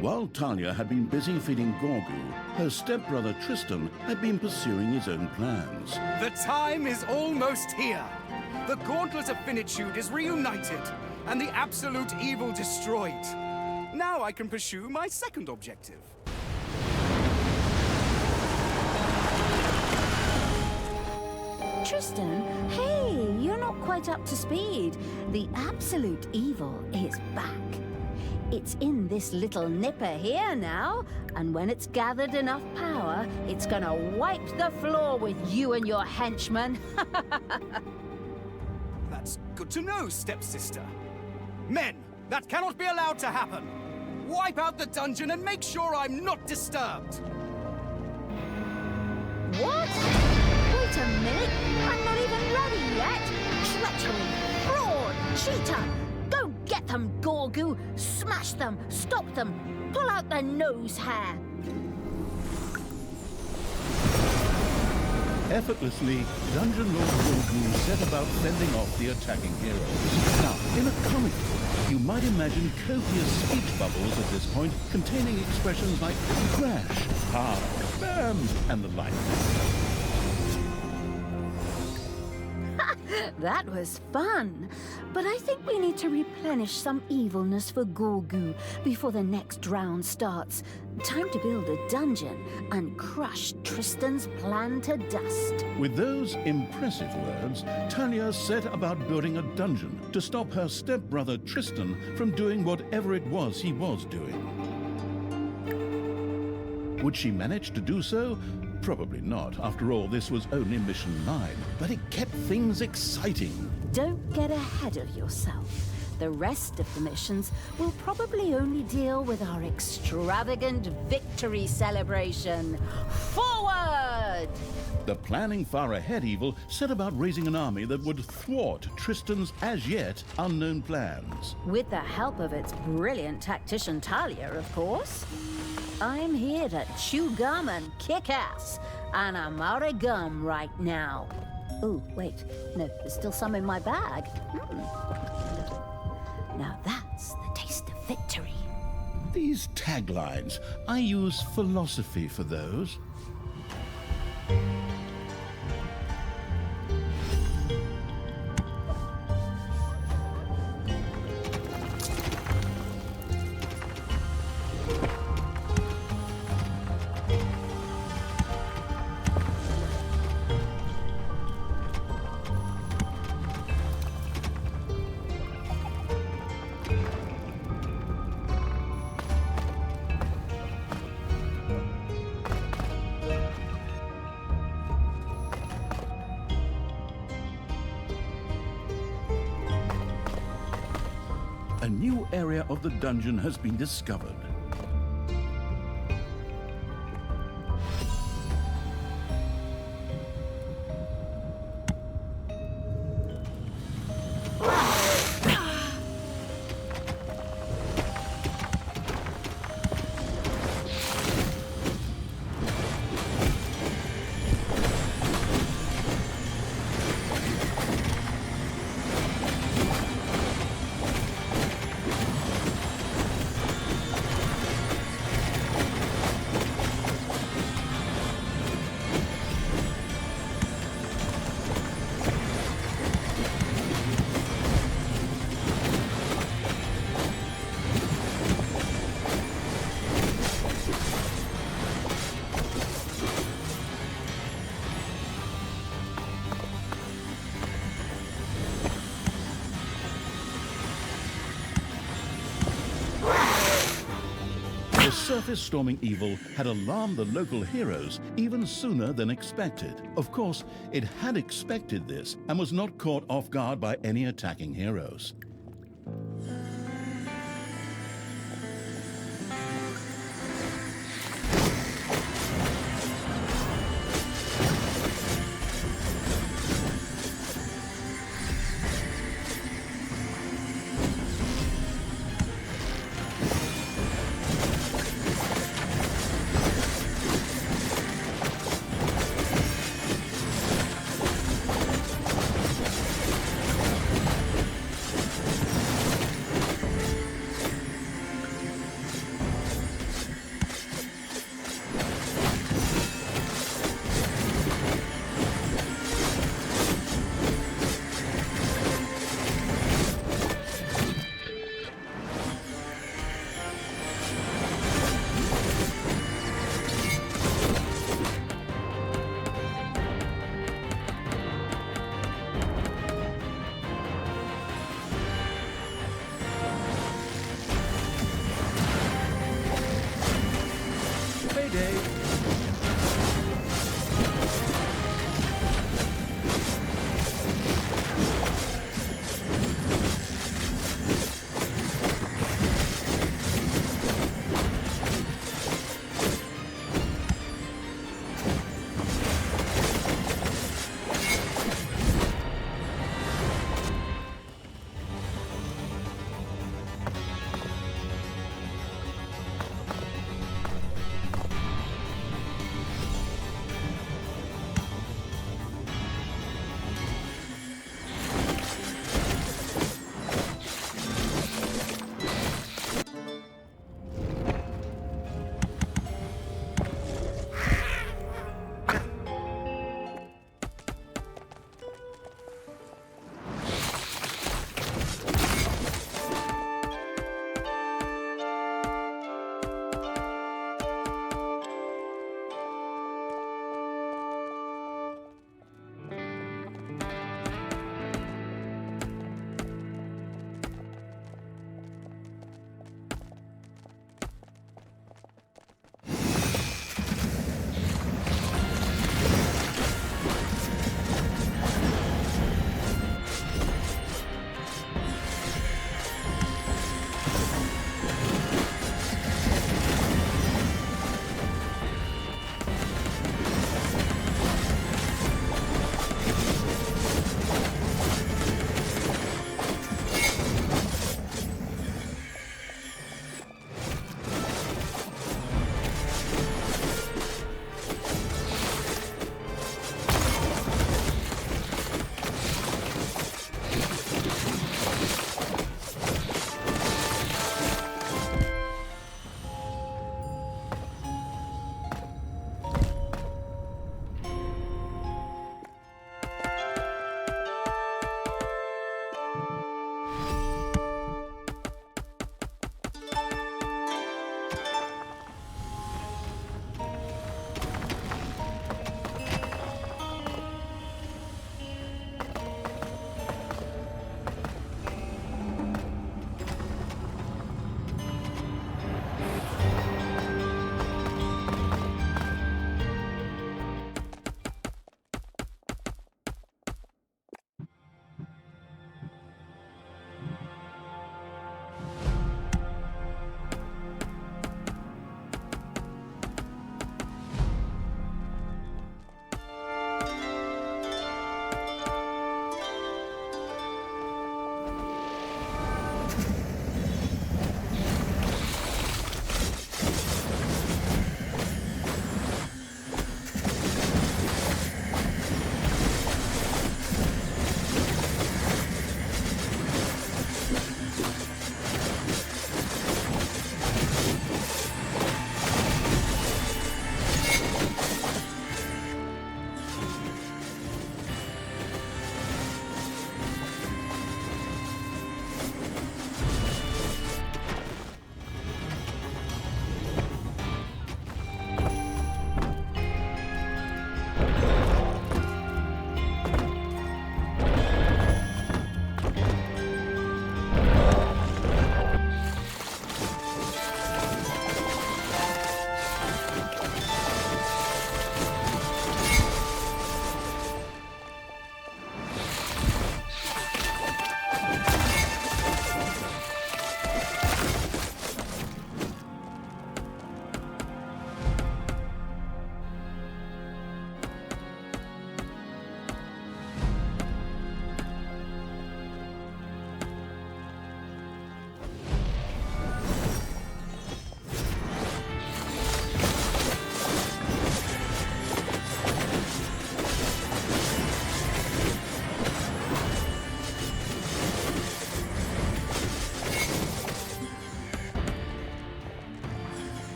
While Talia had been busy feeding Gorgu, her stepbrother Tristan had been pursuing his own plans. The time is almost here. The Gauntlet of Finitude is reunited, and the absolute evil destroyed. Now I can pursue my second objective. Tristan, hey, you're not quite up to speed. The absolute evil is back. It's in this little nipper here now, and when it's gathered enough power, it's gonna wipe the floor with you and your henchmen. That's good to know, stepsister. Men, that cannot be allowed to happen. Wipe out the dungeon and make sure I'm not disturbed. What? Wait a minute, I'm not even ready yet. Treachery, fraud, cheater. Go get them, Gorgu. Smash them, stop them, pull out their nose hair. Effortlessly, Dungeon Lord Gorgu set about fending off the attacking heroes. Now, in a comic book, you might imagine copious speech bubbles at this point containing expressions like crash, hard, bam, and the like. That was fun. But I think we need to replenish some evilness for Gorgu before the next round starts. Time to build a dungeon and crush Tristan's plan to dust. With those impressive words, Talia set about building a dungeon to stop her stepbrother Tristan from doing whatever it was he was doing. Would she manage to do so? Probably not. After all, this was only Mission 9, but it kept things exciting. Don't get ahead of yourself. The rest of the missions will probably only deal with our extravagant victory celebration. Forward! The planning far ahead evil set about raising an army that would thwart Tristan's as yet unknown plans. With the help of its brilliant tactician Talia, of course. I'm here to chew gum and kick ass, and I'm out of gum right now. Oh, wait, no, there's still some in my bag. Now that's the taste of victory. These taglines, I use philosophy for those. A new area of the dungeon has been discovered. The surface storming evil had alarmed the local heroes even sooner than expected. Of course, it had expected this and was not caught off guard by any attacking heroes.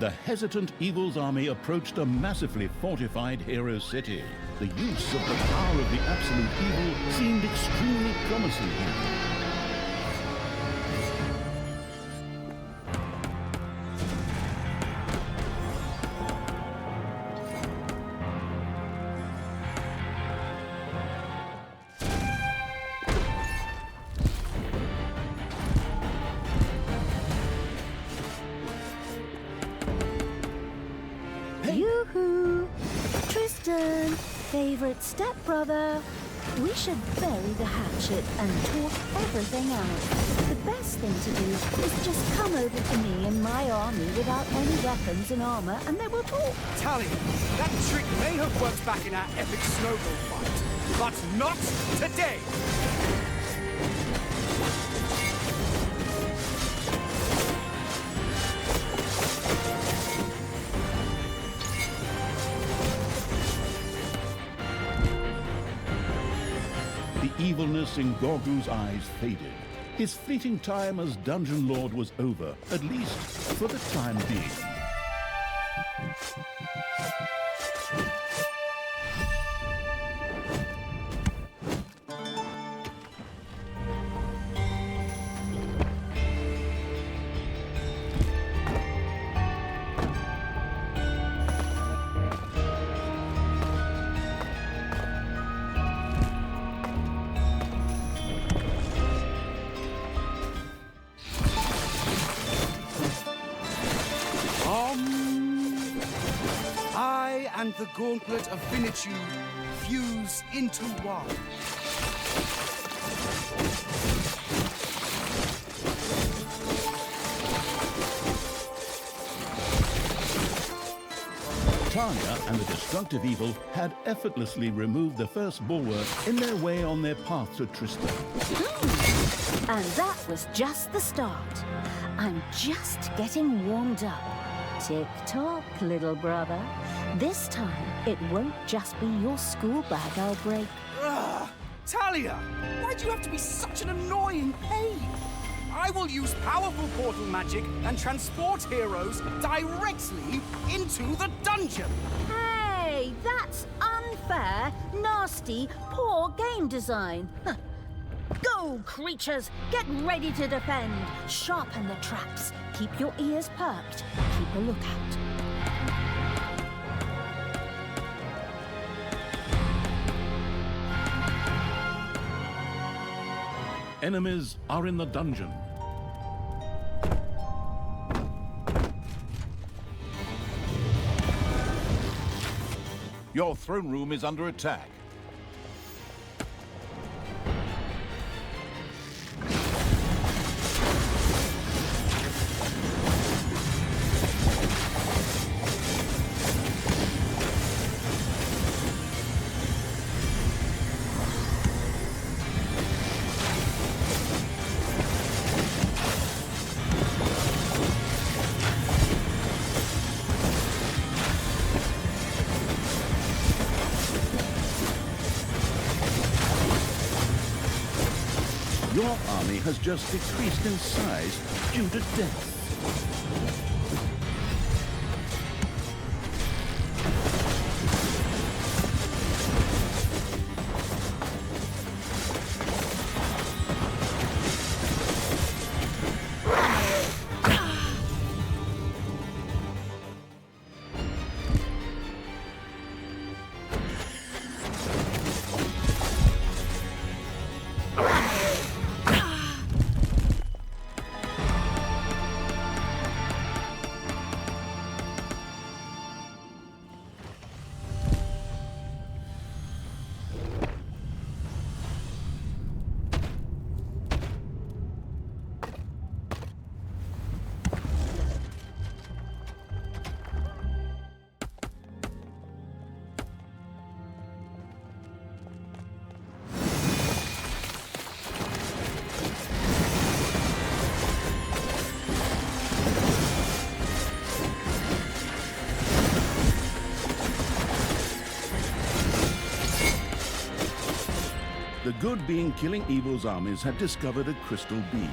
the hesitant Evil's army approached a massively fortified hero city. The use of the power of the absolute evil seemed extremely promising here. Yoo-hoo! Tristan, favorite stepbrother. We should bury the hatchet and talk everything out. The best thing to do is just come over to me and my army without any weapons and armor, and then we'll talk. Talia, that trick may have worked back in our epic snowball fight, but not today! The evilness in Gorgu's eyes faded. His fleeting time as Dungeon Lord was over, at least for the time being. I and the Gauntlet of Finitude fuse into one. Talia and the destructive evil had effortlessly removed the first bulwark in their way on their path to Tristan. And that was just the start. I'm just getting warmed up. Tick-tock, little brother. This time, it won't just be your school bag I'll break. Ugh! Talia! Why do you have to be such an annoying pain? I will use powerful portal magic and transport heroes directly into the dungeon! Hey, that's unfair, nasty, poor game design. Huh. Go, creatures! Get ready to defend! Sharpen the traps. Keep your ears perked. Keep a lookout. Enemies are in the dungeon. Your throne room is under attack. Your army has just decreased in size due to death. The good being killing evil's armies had discovered a crystal beam.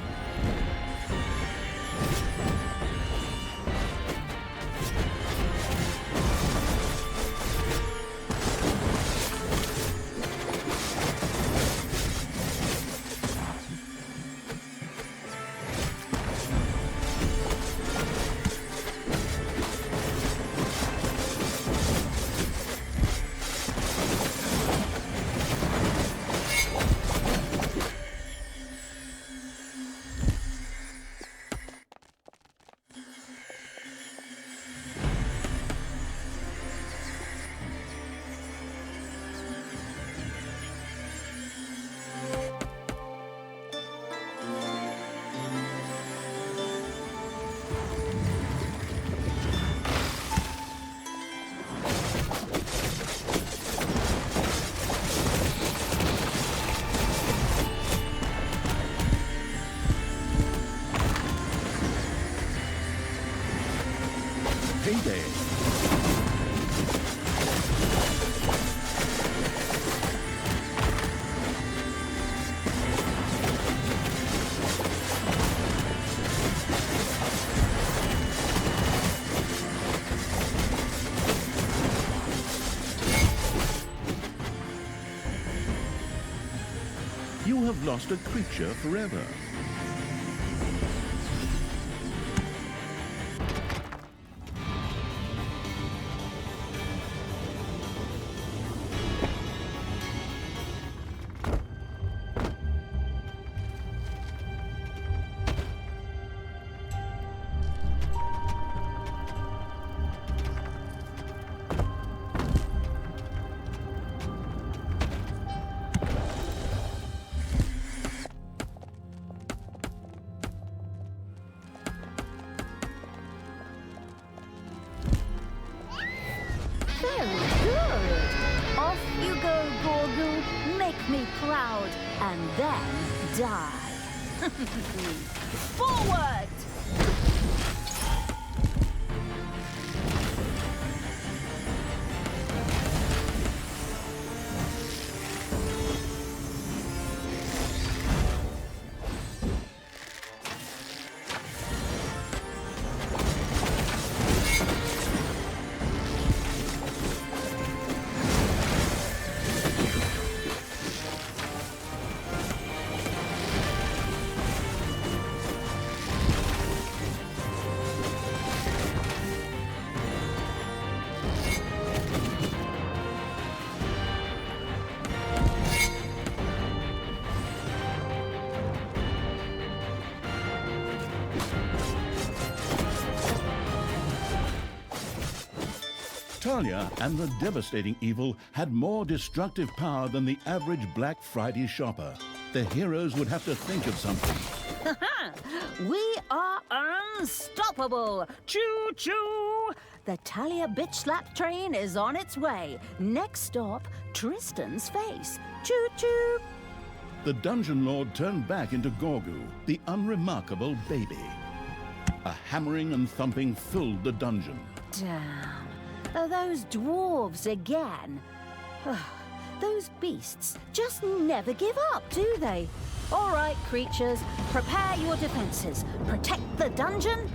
payday. You have lost a creature forever. Very good. Off you go, Gorgu. Make me proud, and then die. Forward! Talia and the devastating evil had more destructive power than the average Black Friday shopper. The heroes would have to think of something. We are unstoppable! Choo-choo! The Talia bitch slap train is on its way. Next stop, Tristan's face. Choo-choo! The Dungeon Lord turned back into Gorgu, the unremarkable baby. A hammering and thumping filled the dungeon. Damn. Those dwarves again. Those beasts just never give up, do they? All right, creatures, prepare your defenses. Protect the dungeon.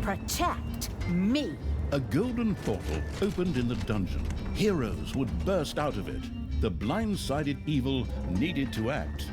Protect me. A golden portal opened in the dungeon. Heroes would burst out of it. The blindsided evil needed to act.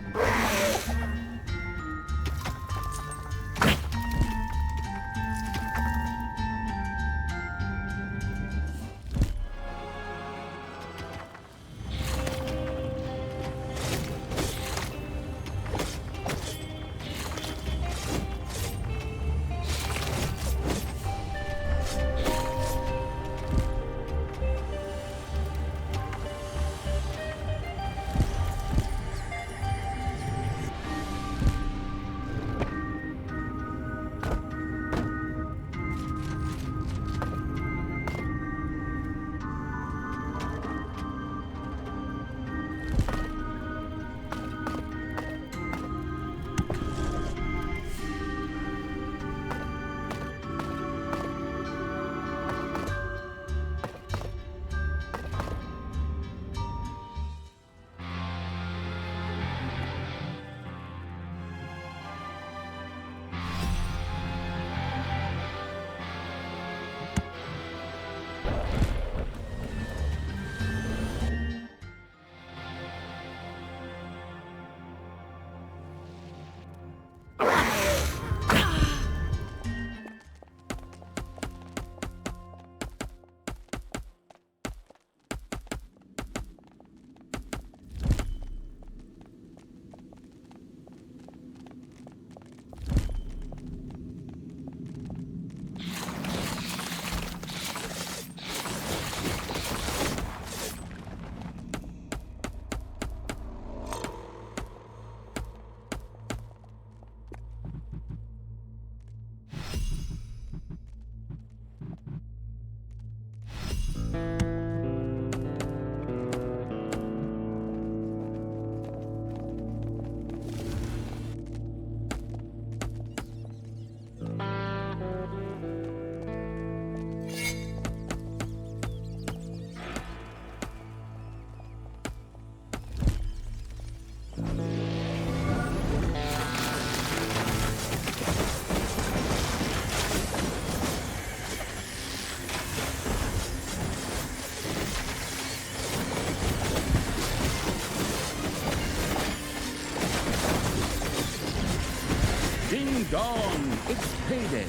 payday.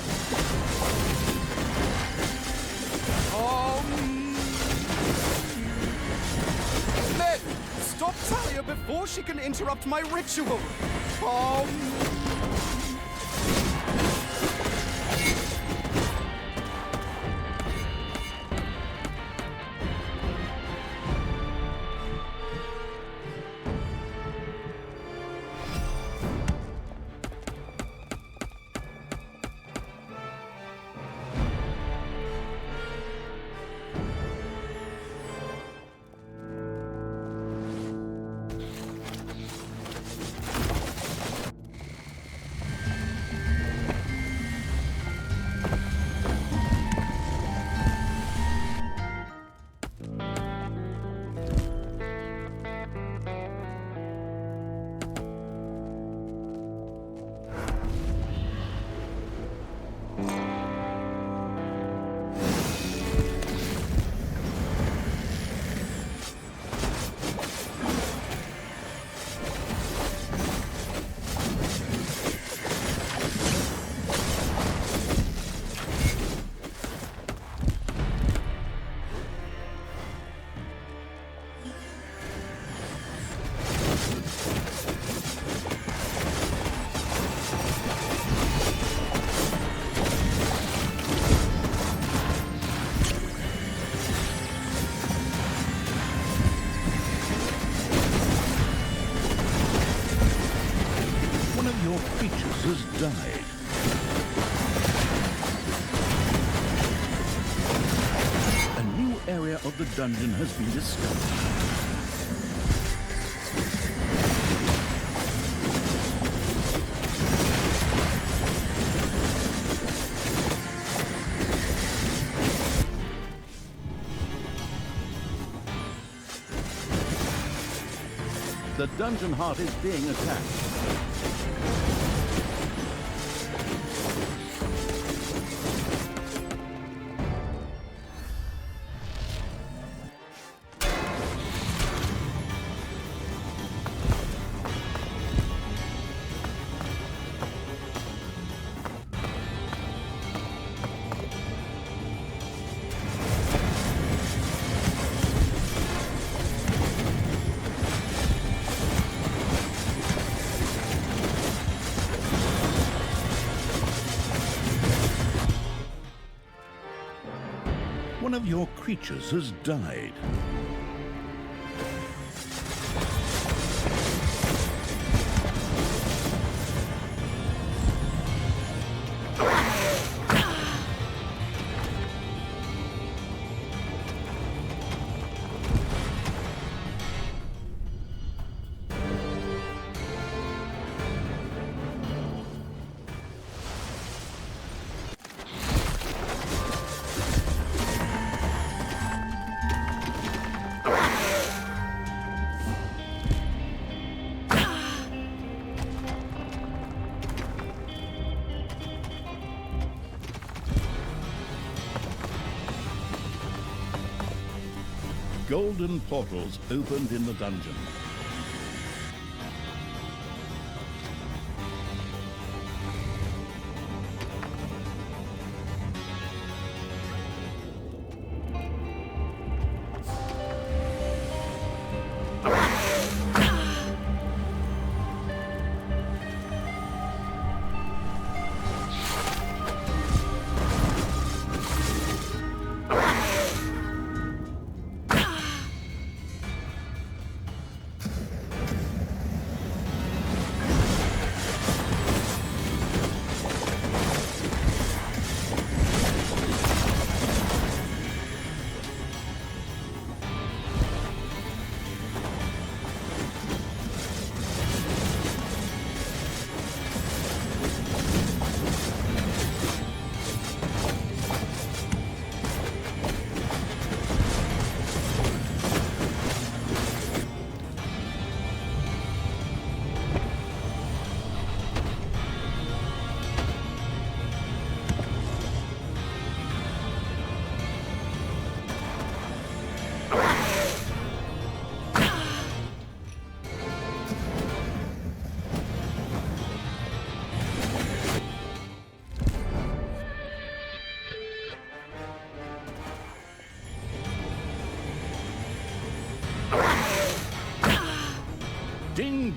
Men, stop Talia before she can interrupt my ritual. Your creatures has died. A new area of the dungeon has been discovered. The dungeon heart is being attacked. One of your creatures has died. Golden portals opened in the dungeon.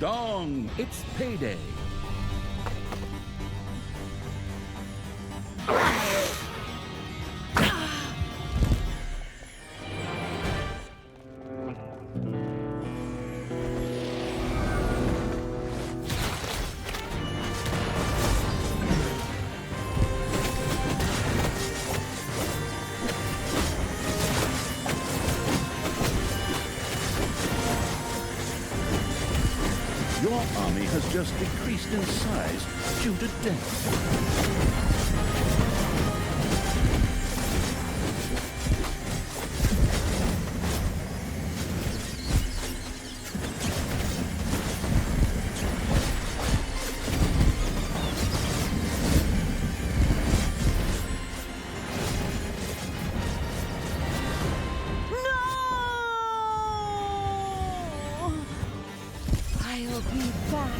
dong! It's payday! Your army has just decreased in size due to death. I'll be back.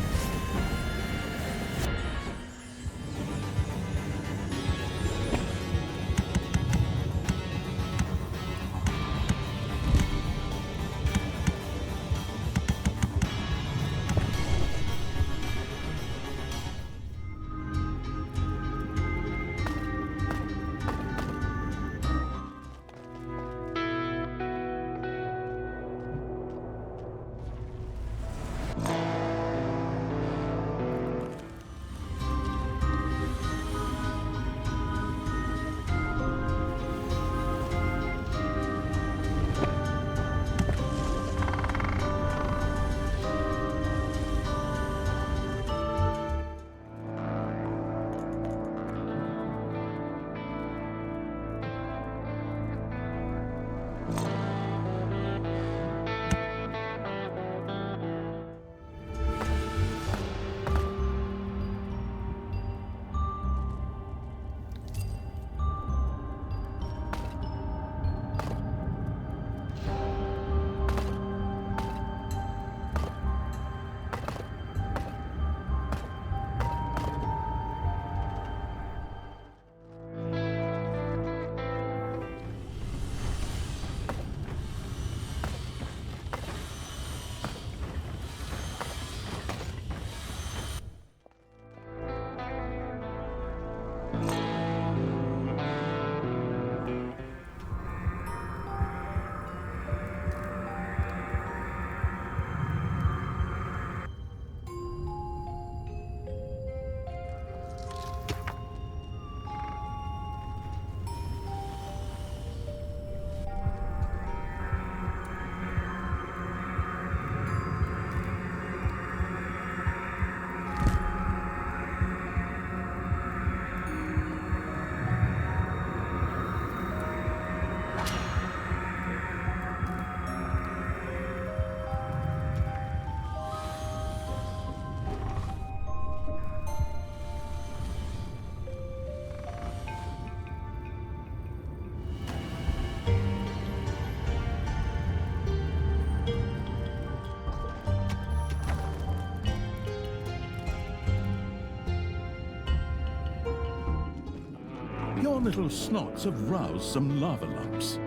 Your little snots have roused some lava lumps.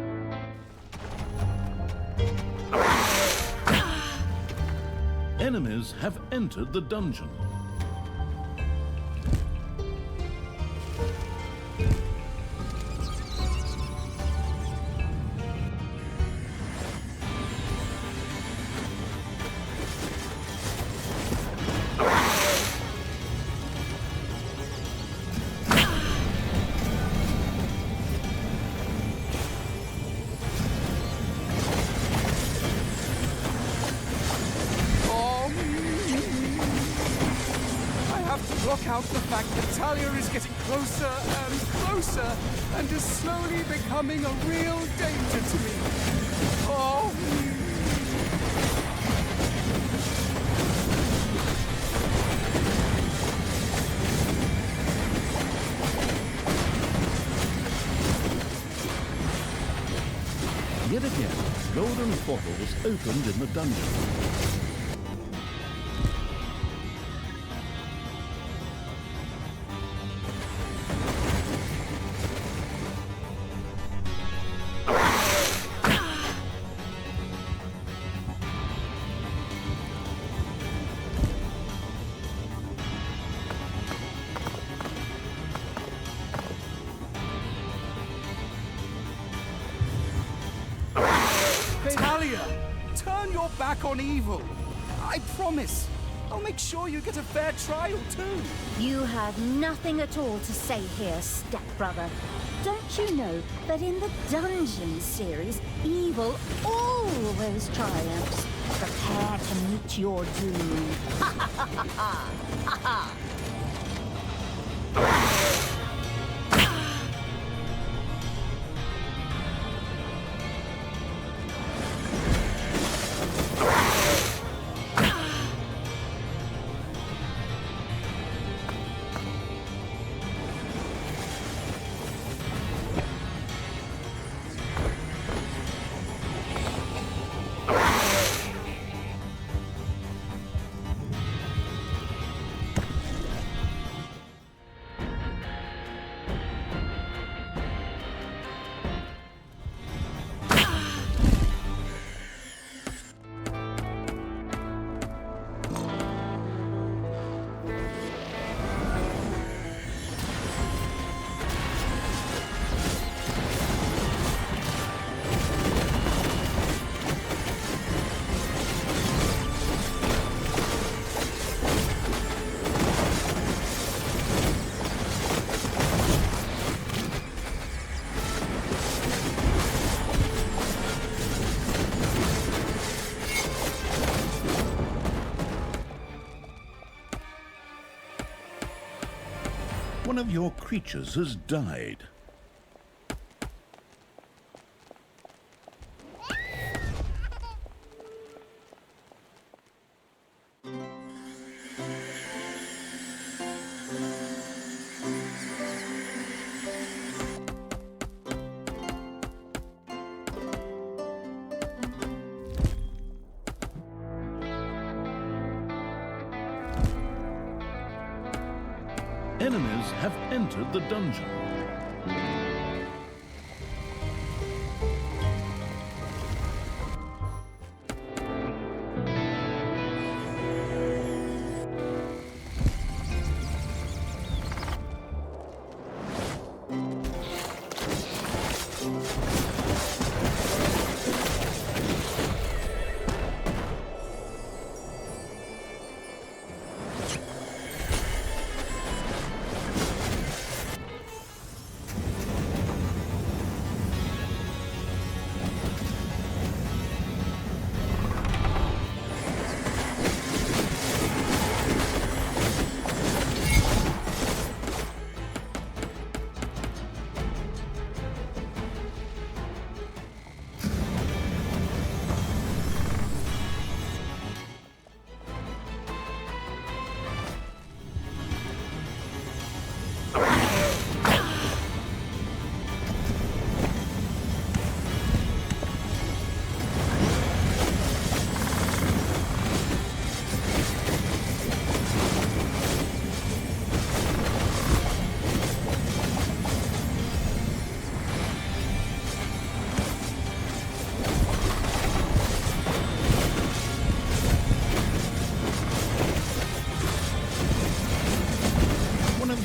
Enemies have entered the dungeon. Block out the fact that Talia is getting closer and closer and is slowly becoming a real danger to me. Oh. Yet again, golden portals opened in the dungeon. Talia, turn your back on evil. I promise. I'll make sure you get a fair trial too. You have nothing at all to say here, stepbrother. Don't you know that in the Dungeon series, evil always triumphs? Prepare to meet your doom. Ha ha ha ha ha! Ha ha! One of your creatures has died. Enemies have entered the dungeon.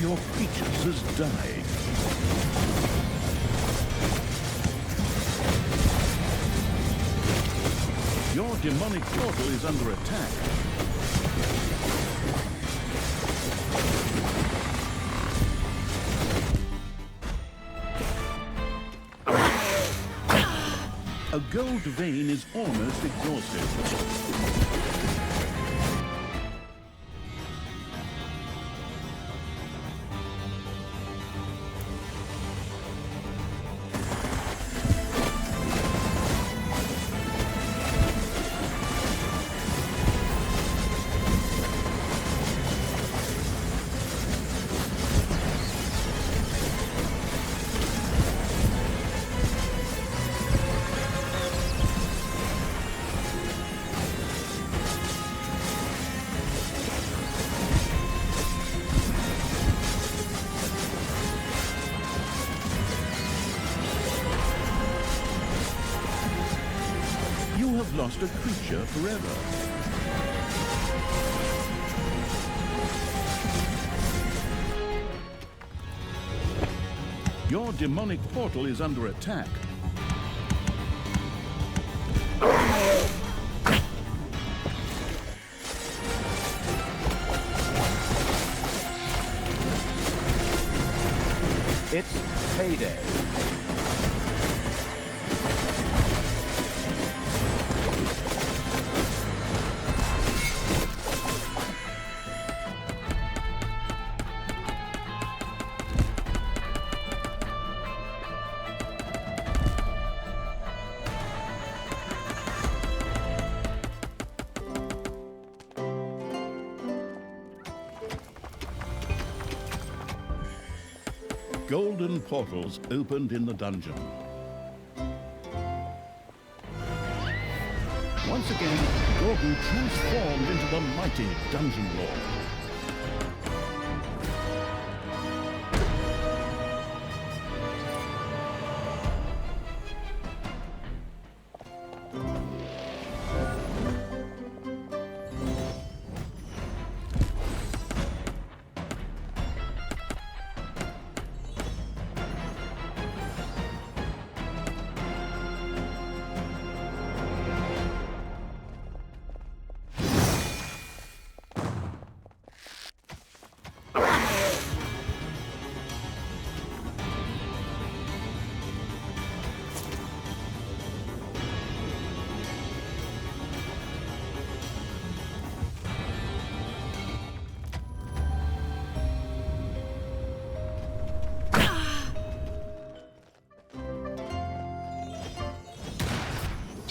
Your creatures has died. Your demonic portal is under attack. A gold vein is almost exhausted. Lost a creature forever. Your demonic portal is under attack. It's payday. Golden portals opened in the dungeon. Once again, Gorgon transformed into the mighty Dungeon Lord.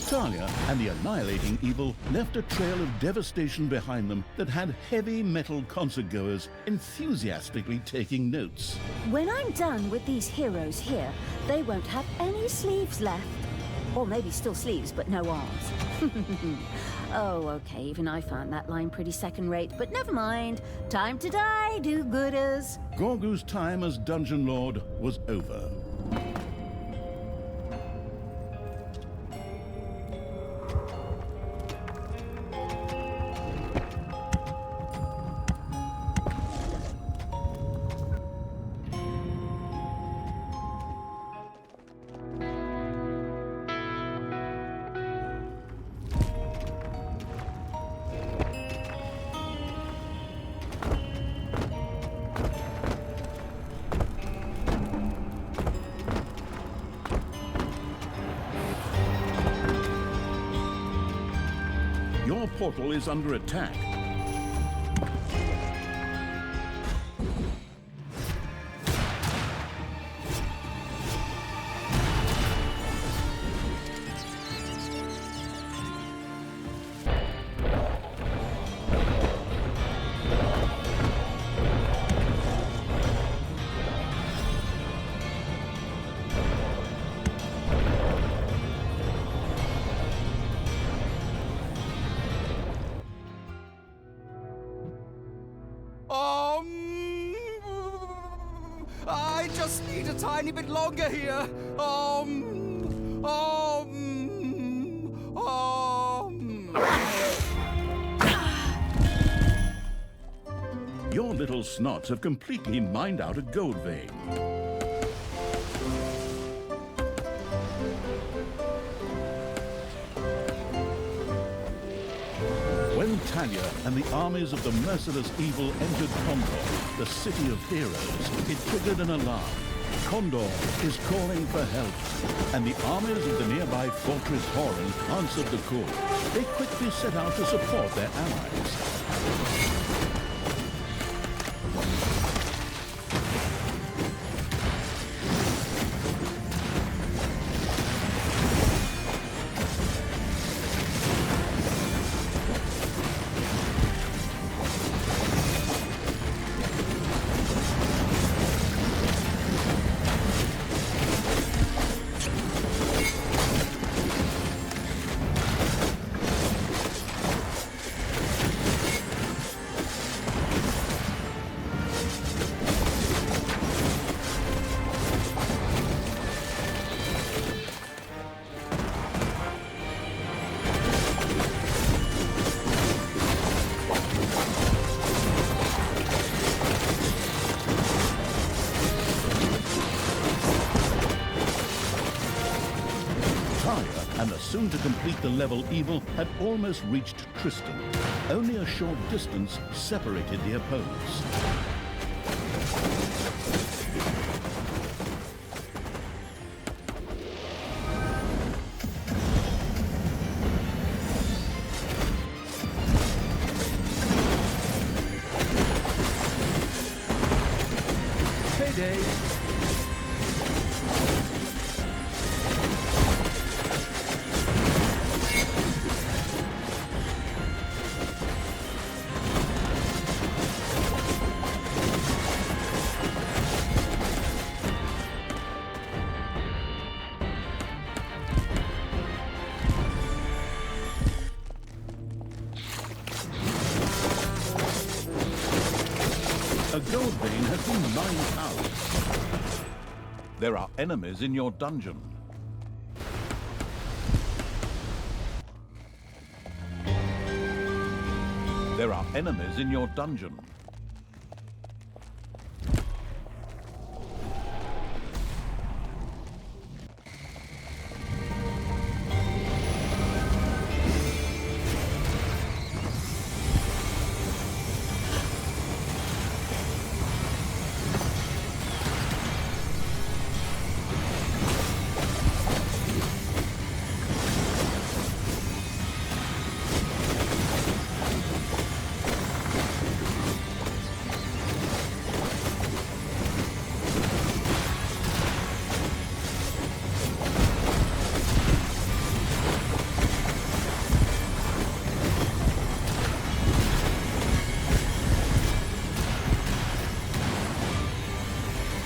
Talia and the annihilating evil left a trail of devastation behind them that had heavy metal concert goers enthusiastically taking notes. When I'm done with these heroes here, they won't have any sleeves left. Or maybe still sleeves, but no arms. Oh, okay, even I found that line pretty second-rate, but never mind. Time to die, do-gooders. Gorgu's time as Dungeon Lord was over. Your portal is under attack. I just need a tiny bit longer here. Your little snots have completely mined out a gold vein. When Talia and the armies of the merciless evil entered Condor, the city of heroes, it triggered an alarm. Condor is calling for help, and the armies of the nearby fortress Horan answered the call. They quickly set out to support their allies. Talia and the soon-to-complete the level Evil had almost reached Tristan. Only a short distance separated the opponents. Payday! A gold vein has been mined out. There are enemies in your dungeon. There are enemies in your dungeon.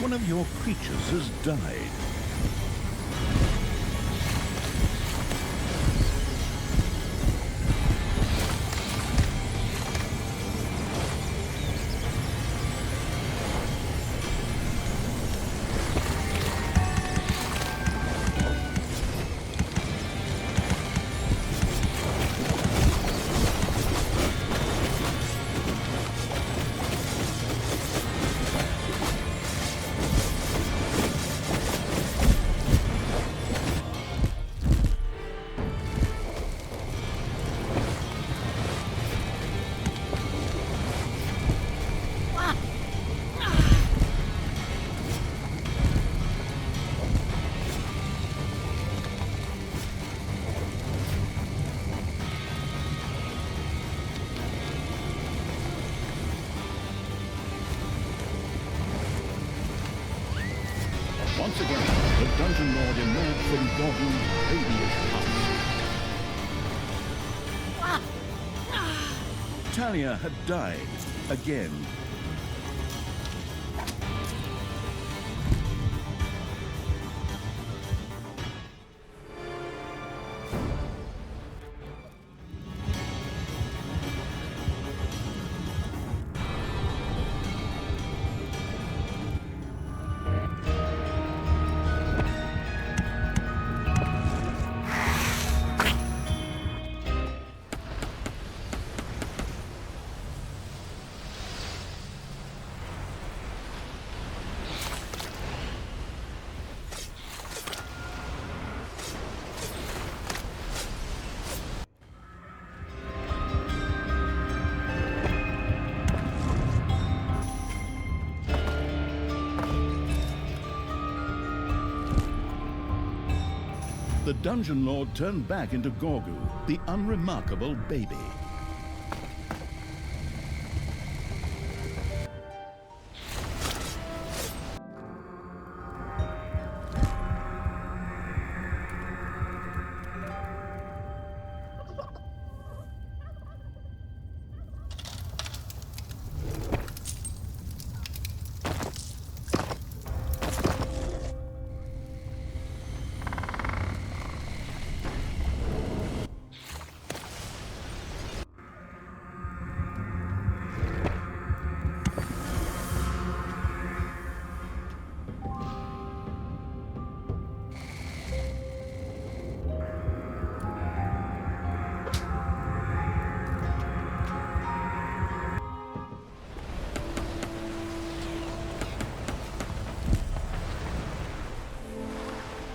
One of your creatures has died. Once again, the Dungeon Lord emerged from Gorgon's babyish house. Talia had died again. The Dungeon Lord turned back into Gorgu, the unremarkable baby.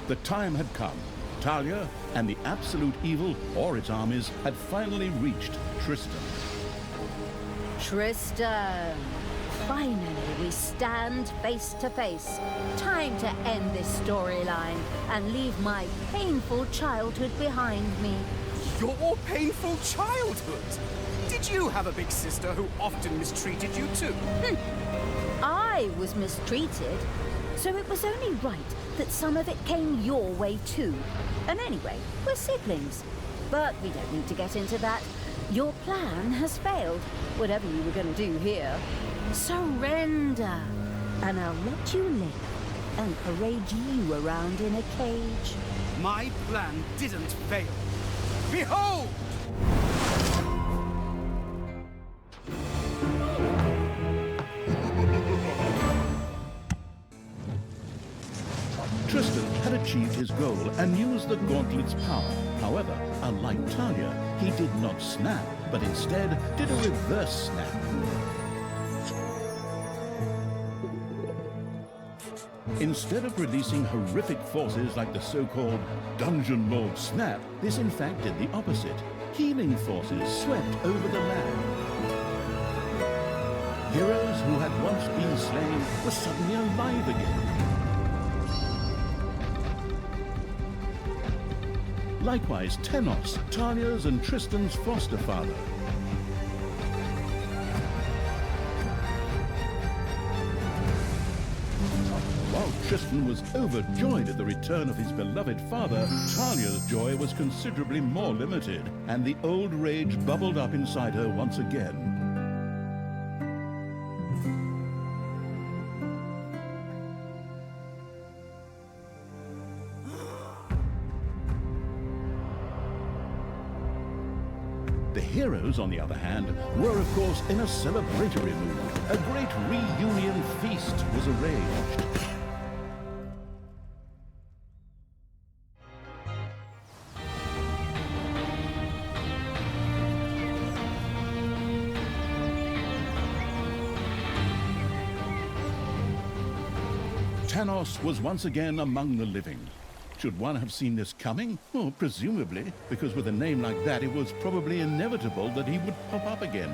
The time had come. Talia and the absolute evil, or its armies, had finally reached Tristan. Tristan! Finally, we stand face to face. Time to end this storyline and leave my painful childhood behind me. Your painful childhood? Did you have a big sister who often mistreated you too? I was mistreated, so it was only right that some of it came your way too. And anyway, we're siblings. But we don't need to get into that. Your plan has failed, whatever you were going to do here. Surrender, and I'll let you live and parade you around in a cage. My plan didn't fail. Behold! Tristan had achieved his goal and used the gauntlet's power. However, unlike Talia, he did not snap, but instead did a reverse snap. Instead of releasing horrific forces like the so-called Dungeon Lord Snap, this in fact did the opposite. Healing forces swept over the land. Heroes who had once been slain were suddenly alive again. Likewise, Tenos, Talia's and Tristan's foster father. While Tristan was overjoyed at the return of his beloved father, Talia's joy was considerably more limited, and the old rage bubbled up inside her once again. The heroes, on the other hand, were of course in a celebratory mood. A great reunion feast was arranged. Tenos was once again among the living. Should one have seen this coming? Well, presumably, because with a name like that, it was probably inevitable that he would pop up again.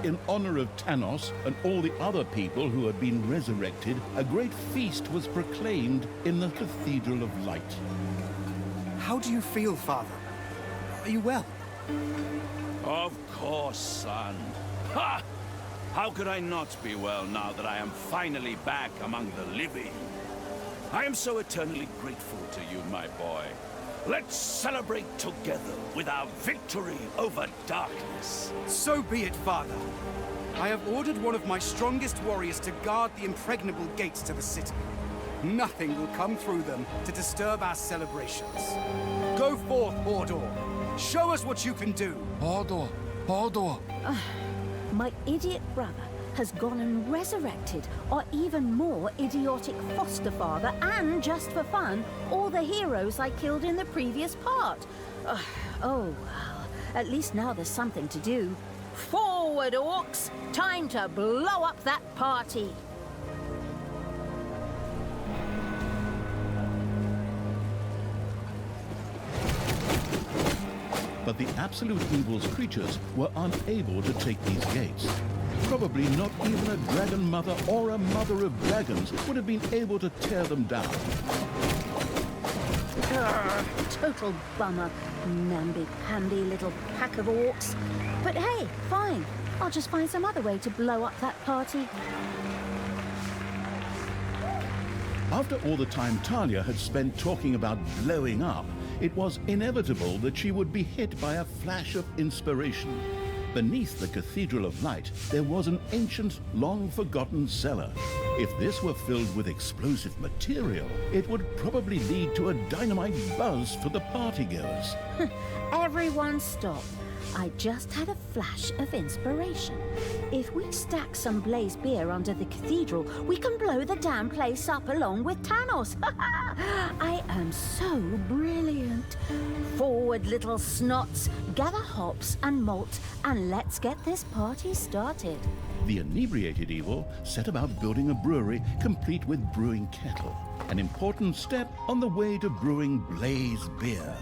In honor of Tenos and all the other people who had been resurrected, a great feast was proclaimed in the Cathedral of Light. How do you feel, Father? Are you well? Of course, son. Ha! How could I not be well now that I am finally back among the living? I am so eternally grateful to you, my boy. Let's celebrate together with our victory over darkness. So be it, Father. I have ordered one of my strongest warriors to guard the impregnable gates to the city. Nothing will come through them to disturb our celebrations. Go forth, Hordor. Show us what you can do. Hordor! Hordor! My idiot brother has gone and resurrected our even more idiotic foster father, and just for fun, all the heroes I killed in the previous part. Oh, well, at least now there's something to do. Forward, orcs! Time to blow up that party! But the absolute evil's creatures were unable to take these gates. Probably not even a dragon mother or a mother of dragons would have been able to tear them down. Total bummer, namby-pamby little pack of orcs. But hey, fine. I'll just find some other way to blow up that party. After all the time Talia had spent talking about blowing up, it was inevitable that she would be hit by a flash of inspiration. Beneath the Cathedral of Light, there was an ancient, long-forgotten cellar. If this were filled with explosive material, it would probably lead to a dynamite buzz for the partygoers. Everyone stop. I just had a flash of inspiration. If we stack some blazed beer under the cathedral, we can blow the damn place up along with Tanos. I am so brilliant. Forward, little snots. Gather hops and malt, and let's get this party started. The inebriated evil set about building a brewery complete with brewing kettle, an important step on the way to brewing blaze beer.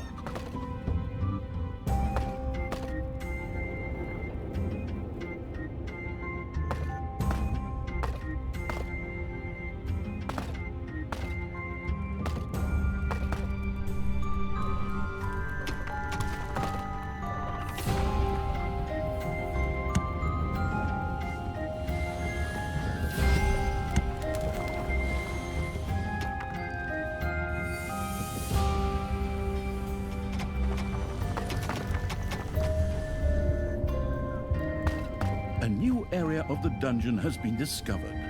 A new area of the dungeon has been discovered.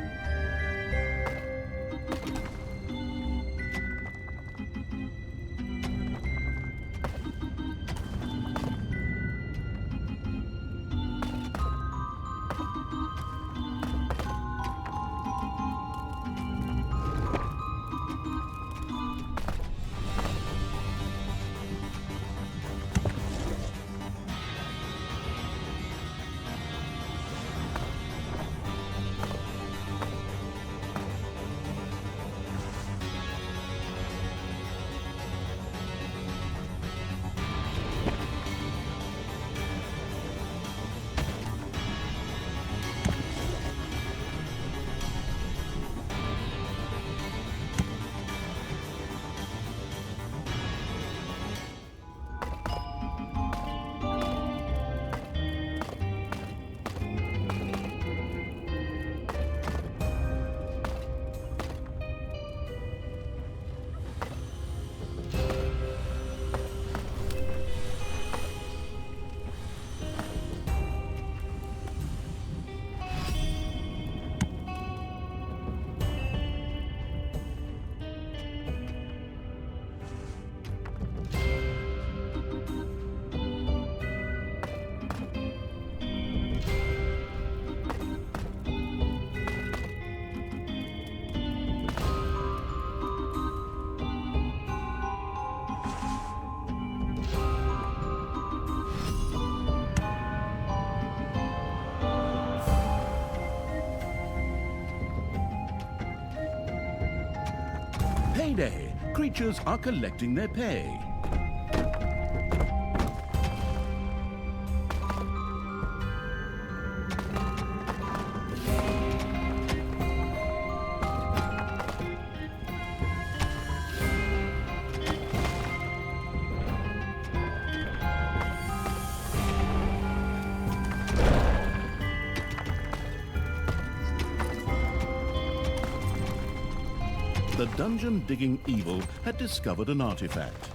Payday! Creatures are collecting their pay. The dungeon-digging evil had discovered an artifact.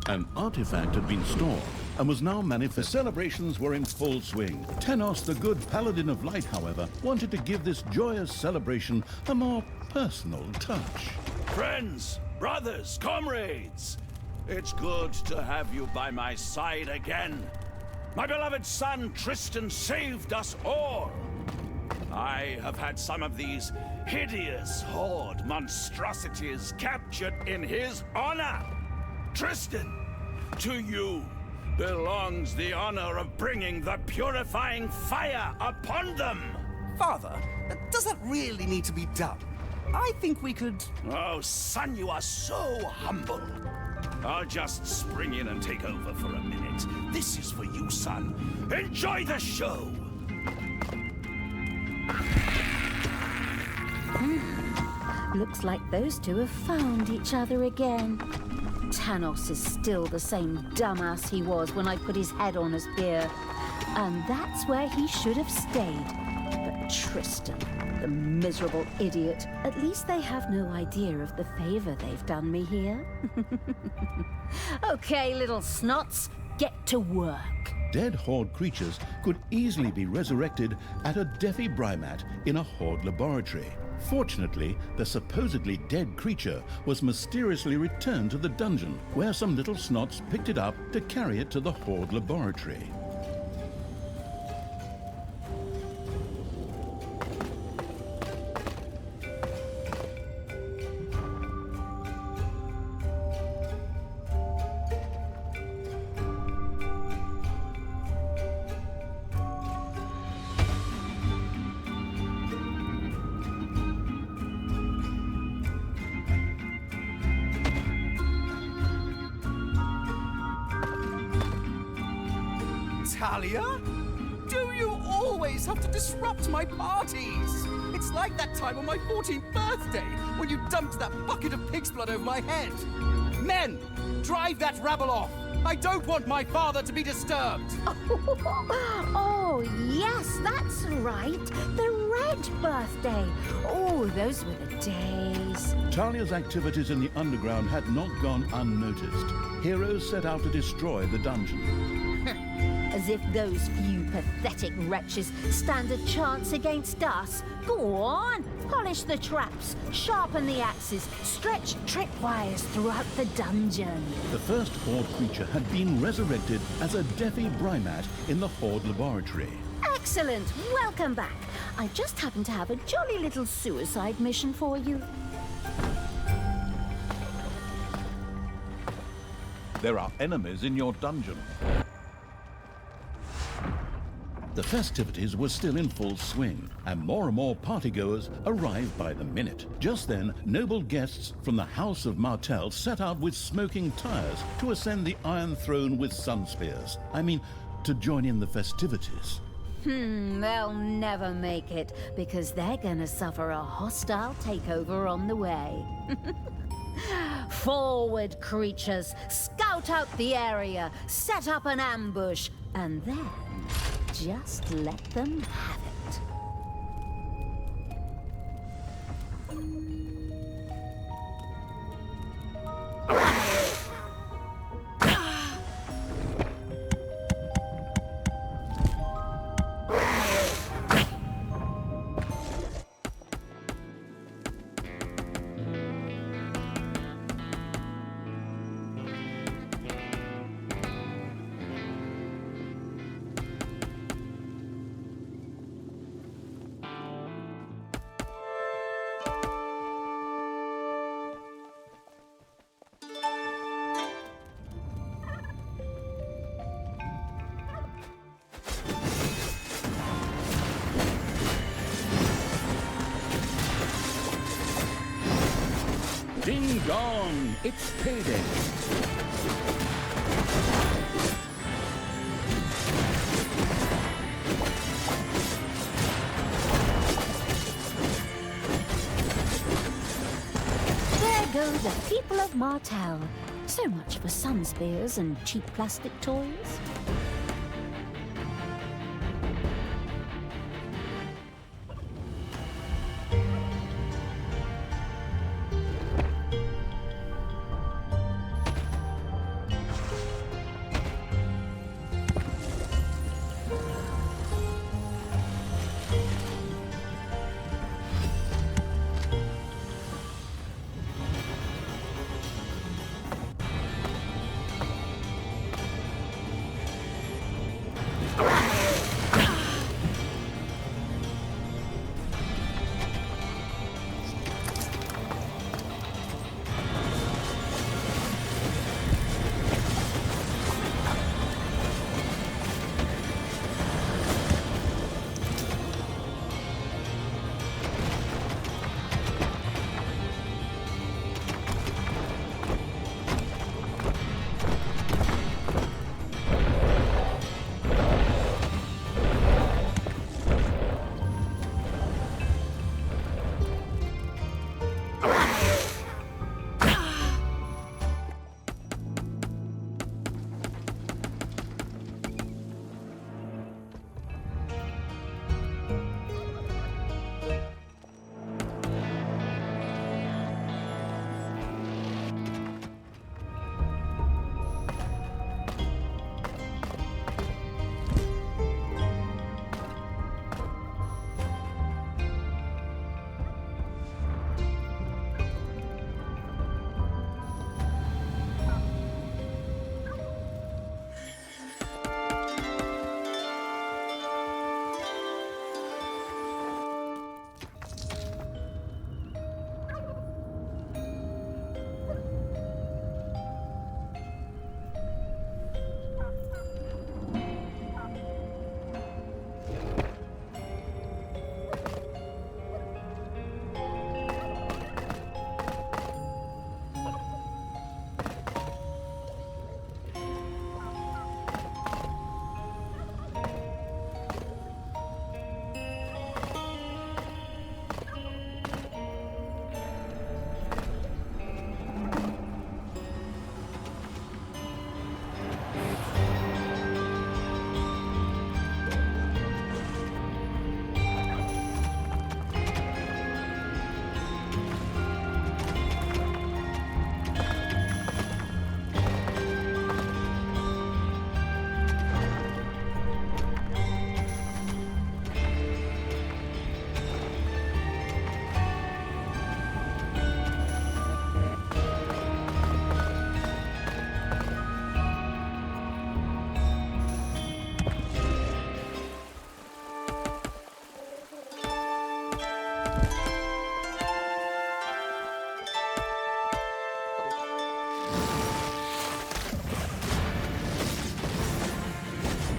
An artifact had been stored and was now manifest. Celebrations were in full swing. Tanos, the good paladin of light, however, wanted to give this joyous celebration a more personal touch. Friends, brothers, comrades, it's good to have you by my side again. My beloved son Tristan saved us all. I have had some of these hideous horde monstrosities captured in his honor. Tristan, to you belongs the honor of bringing the purifying fire upon them. Father, does that really need to be done? I think we could... Oh, son, you are so humble. I'll just spring in and take over for a minute. This is for you, son. Enjoy the show. Looks like those two have found each other again. Tanos is still the same dumbass he was when I put his head on a spear. And that's where he should have stayed. But Tristan, the miserable idiot, at least they have no idea of the favor they've done me here. Okay, little snots, get to work. Dead horde creatures could easily be resurrected at a defibrimat in a horde laboratory. Fortunately, the supposedly dead creature was mysteriously returned to the dungeon, where some little snots picked it up to carry it to the horde laboratory. Talia? Do you always have to disrupt my parties? It's like that time on my 14th birthday when you dumped that bucket of pig's blood over my head. Men, drive that rabble off. I don't want my father to be disturbed. Oh, yes, that's right. The red birthday. Oh, those were the days. Talia's activities in the underground had not gone unnoticed. Heroes set out to destroy the dungeon. As if those few pathetic wretches stand a chance against us. Go on, polish the traps, sharpen the axes, stretch tripwires throughout the dungeon. The first Horde creature had been resurrected as a Deafy Brymat in the Horde laboratory. Excellent, welcome back. I just happen to have a jolly little suicide mission for you. There are enemies in your dungeon. The festivities were still in full swing, and more partygoers arrived by the minute. Just then, noble guests from the House of Martell set out with smoking tires to ascend the Iron Throne with sun spears. I mean, to join in the festivities. They'll never make it, because they're gonna suffer a hostile takeover on the way. Forward, creatures! Scout out the area, set up an ambush, and then just let them have it. Ding dong! It's payday! There go the people of Martell. So much for sun spears and cheap plastic toys.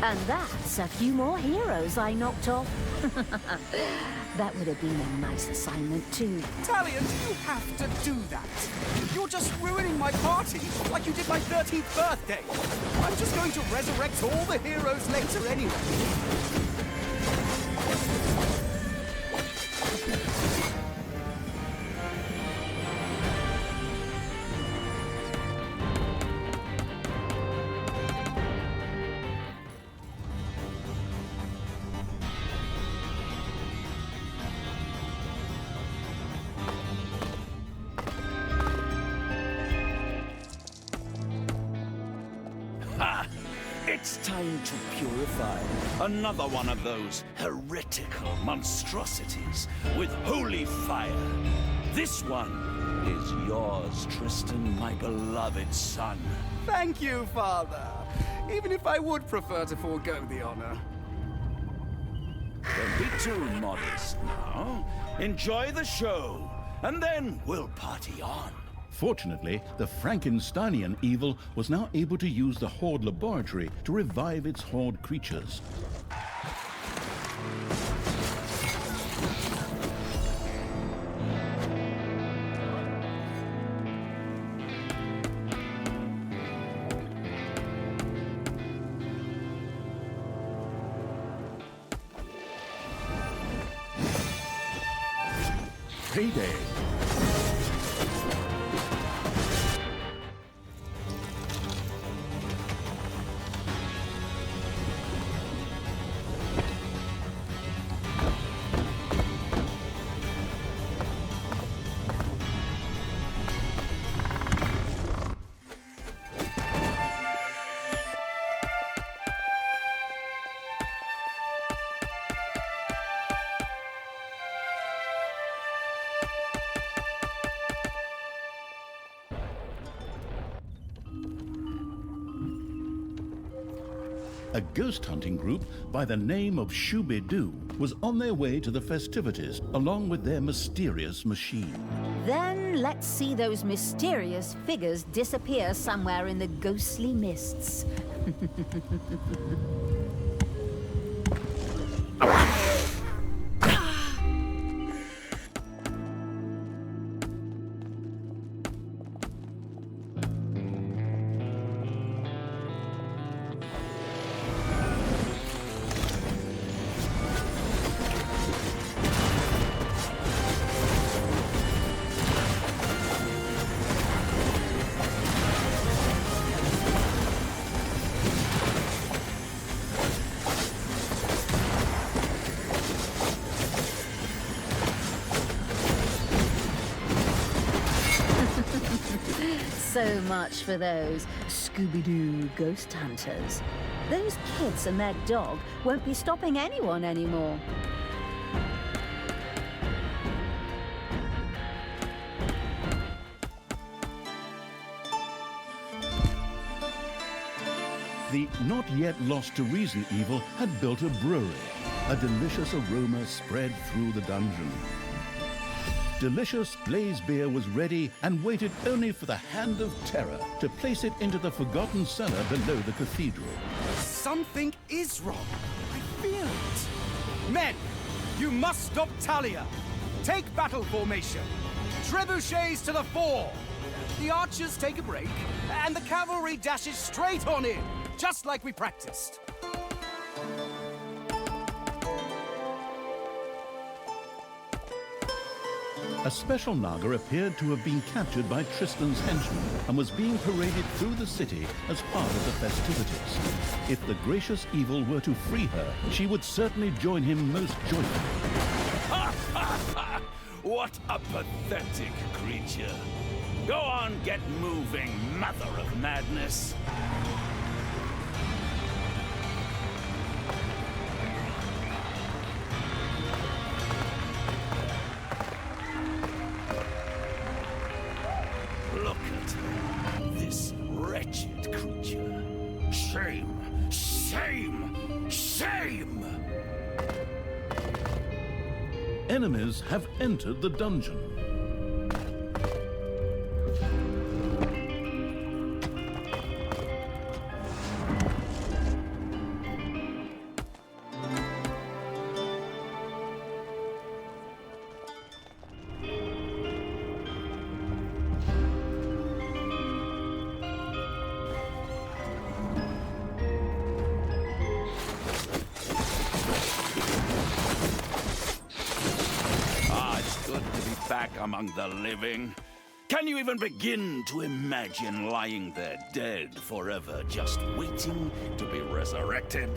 And that's a few more heroes I knocked off. That would have been a nice assignment too. Talia, do you have to do that? You're just ruining my party like you did my 13th birthday. I'm just going to resurrect all the heroes later anyway. It's time to purify another one of those heretical monstrosities with holy fire. This one is yours, Tristan, my beloved son. Thank you, Father. Even if I would prefer to forego the honor. Don't be too modest now. Enjoy the show, and then we'll party on. Fortunately, the Frankensteinian evil was now able to use the Horde laboratory to revive its Horde creatures. Payday. A ghost hunting group by the name of Shooby-Doo was on their way to the festivities, along with their mysterious machine. Then let's see those mysterious figures disappear somewhere in the ghostly mists. So much for those Scooby-Doo ghost hunters. Those kids and their dog won't be stopping anyone anymore. The not yet lost to reason evil had built a brewery. A delicious aroma spread through the dungeon. Delicious blaze beer was ready and waited only for the hand of terror to place it into the forgotten cellar below the cathedral. Something is wrong. I feel it. Men, you must stop Talia. Take battle formation. Trebuchets to the fore. The archers take a break, and the cavalry dashes straight on in, just like we practiced. A special Naga appeared to have been captured by Tristan's henchmen and was being paraded through the city as part of the festivities. If the gracious evil were to free her, she would certainly join him most joyfully. What a pathetic creature. Go on, get moving, mother of madness. Look at her, this wretched creature. Shame, shame, shame! Enemies have entered the dungeon. among the living. Can you even begin to imagine lying there dead forever, just waiting to be resurrected?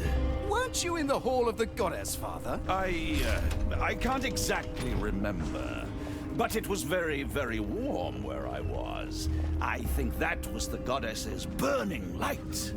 Weren't you in the Hall of the Goddess, Father? I can't exactly remember. But it was very, very warm where I was. I think that was the goddess's burning light.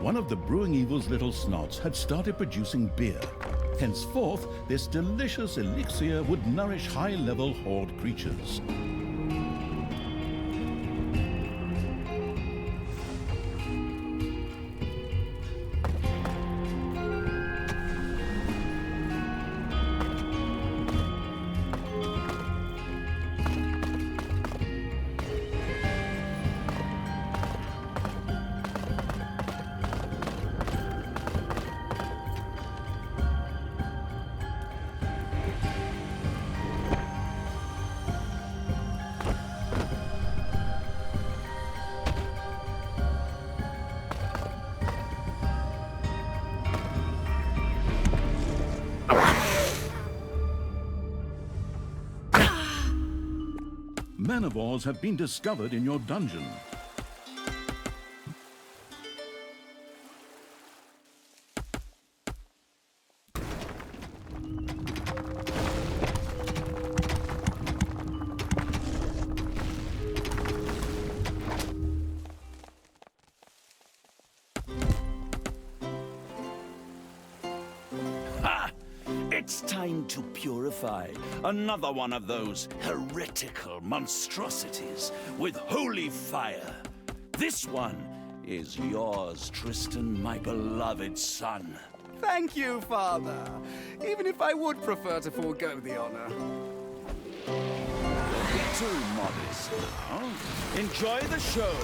One of the brewing evil's little snots had started producing beer. Henceforth, this delicious elixir would nourish high-level horde creatures. Manivores have been discovered in your dungeon. It's time to purify another one of those heretical monstrosities with holy fire. This one is yours, Tristan, my beloved son. Thank you, Father. Even if I would prefer to forego the honor. Don't be too modest now. Enjoy the show,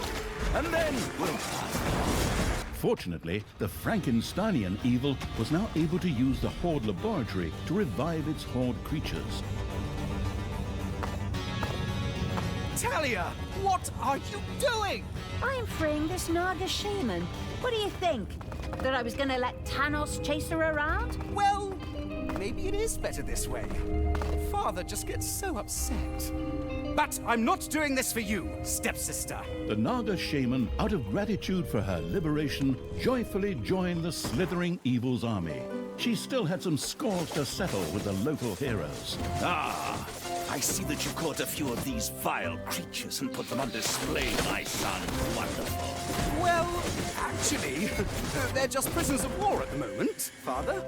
and then we'll pass. Fortunately, the Frankensteinian evil was now able to use the Horde laboratory to revive its Horde creatures. Talia, what are you doing? I'm freeing this Naga shaman. What do you think? That I was gonna let Thanos chase her around? Well, maybe it is better this way. Father just gets so upset. But I'm not doing this for you, stepsister. The Naga shaman, out of gratitude for her liberation, joyfully joined the slithering evil's army. She still had some scores to settle with the local heroes. Ah, I see that you caught a few of these vile creatures and put them on display, my son. Wonderful. Well, actually, they're just prisoners of war at the moment, Father.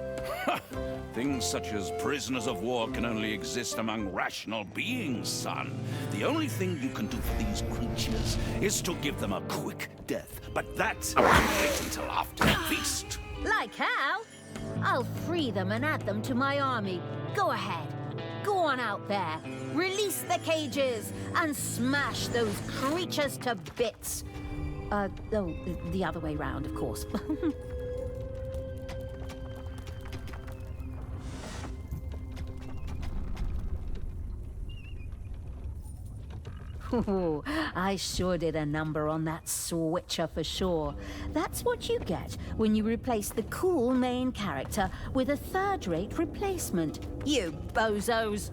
Things such as prisoners of war can only exist among rational beings, son. The only thing you can do for these creatures is to give them a quick death. But that wait until after the feast. Like how? I'll free them and add them to my army. Go ahead. Go on out there. Release the cages and smash those creatures to bits. The other way round, of course. Ooh, I sure did a number on that switcher for sure. That's what you get when you replace the cool main character with a third-rate replacement. You bozos!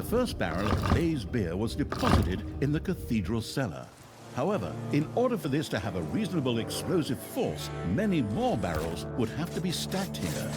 first barrel of glazed beer was deposited in the cathedral cellar. However, in order for this to have a reasonable explosive force, many more barrels would have to be stacked here.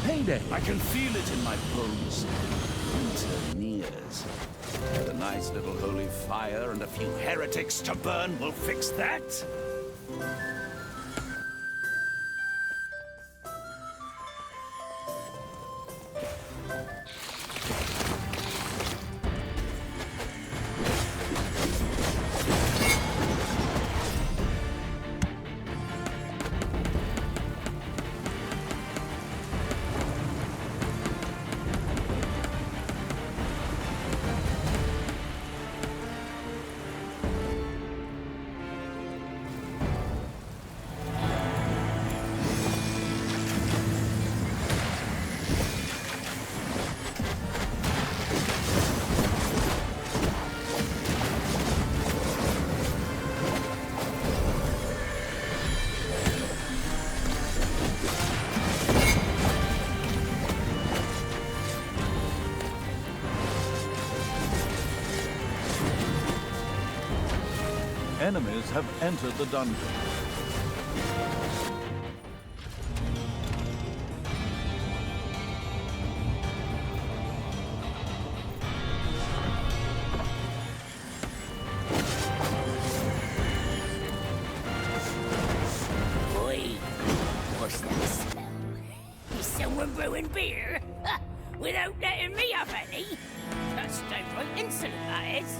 Payday! I can feel it in my bones. Winter nears. A nice little holy fire and a few heretics to burn will fix that. Enemies have entered the dungeon. Boy, what's that smell? Is someone brewing beer? Ha, without letting me have any? That's downright insolent, that is.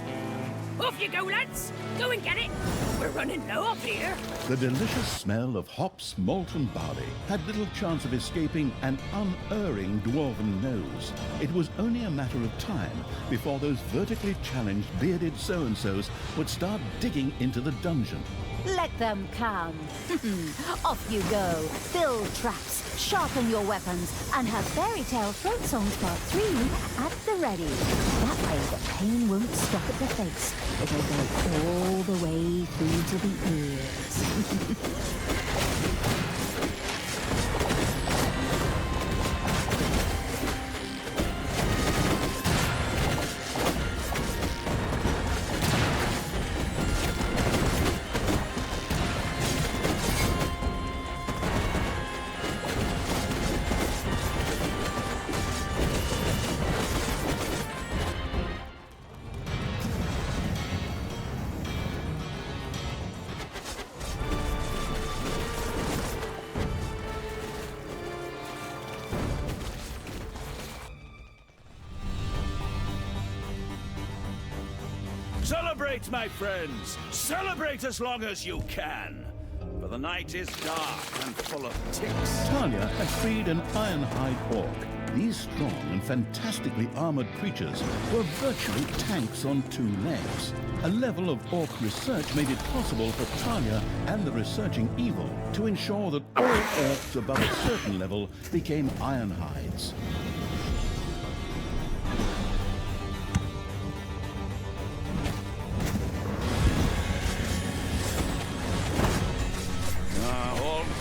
Off you go, lads! Go and get it! We're running low up here! The delicious smell of hops, malt and barley had little chance of escaping an unerring dwarven nose. It was only a matter of time before those vertically challenged bearded so-and-sos would start digging into the dungeon. Let them come. Off you go. Build traps, sharpen your weapons, and have Fairy Tale Throat Songs Part 3 at the ready. That way the pain won't stop at the face. It'll go all the way through to the ears. Celebrate, my friends! Celebrate as long as you can! For the night is dark and full of ticks. Talia had freed an ironhide orc. These strong and fantastically armored creatures were virtually tanks on two legs. A level of orc research made it possible for Talia and the researching evil to ensure that all orcs above a certain level became ironhides.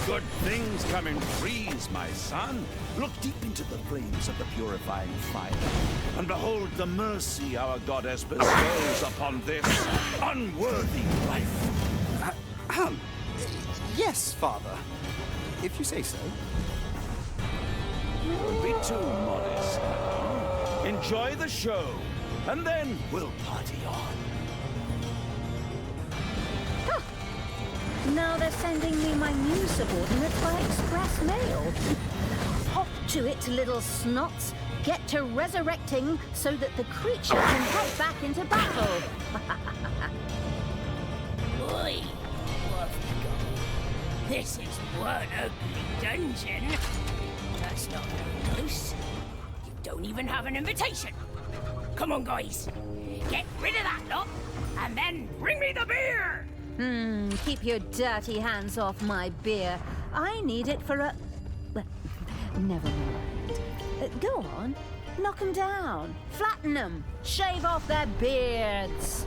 Good things come in threes, my son. Look deep into the flames of the purifying fire, and behold the mercy our goddess bestows upon this unworthy life. Yes, Father. If you say so. Don't be too modest now. Enjoy the show, and then we'll party on. Now they're sending me my new subordinates by express mail. Hop to it, little snots. get to resurrecting so that the creature can head back into battle. Oi, off you go. This is one ugly dungeon. That's not very nice. You don't even have an invitation. Come on, guys. Get rid of that lot, and then bring me the beer! Keep your dirty hands off my beer. I need it for a... Well, never mind. Go on. Knock 'em down. Flatten 'em. Shave off their beards.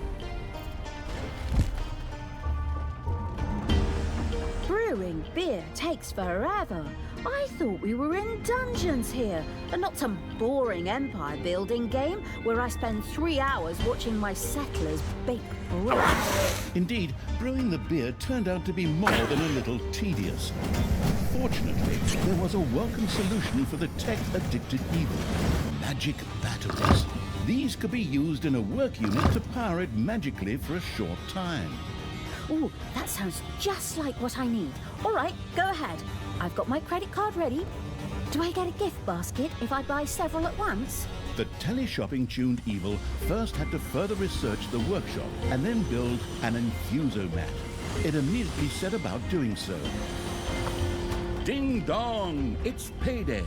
Brewing beer takes forever. I thought we were in dungeons here, and not some boring empire building game where I spend 3 hours watching my settlers bake bread. Indeed, brewing the beer turned out to be more than a little tedious. Fortunately, there was a welcome solution for the tech-addicted evil: magic batteries. These could be used in a work unit to power it magically for a short time. Ooh, that sounds just like what I need. All right, go ahead. I've got my credit card ready. Do I get a gift basket if I buy several at once? The teleshopping-tuned evil first had to further research the workshop and then build an infusomat. It immediately set about doing so. Ding dong! It's payday!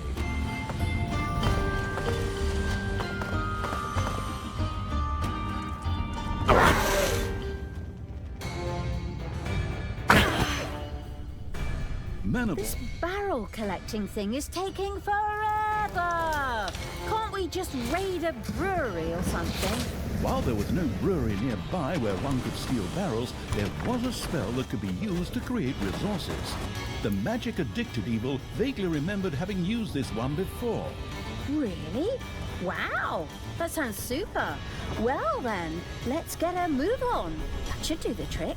Manable. This barrel collecting thing is taking forever. Can't we just raid a brewery or something? While there was no brewery nearby where one could steal barrels, there was a spell that could be used to create resources. The magic-addicted evil vaguely remembered having used this one before. Really? Wow, that sounds super. Well then, let's get a move on. That should do the trick.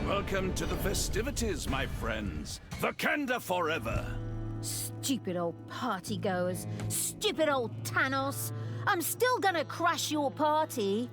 Welcome to the festivities, my friends. Vakanda forever. Stupid old partygoers. Stupid old Thanos. I'm still gonna crash your party.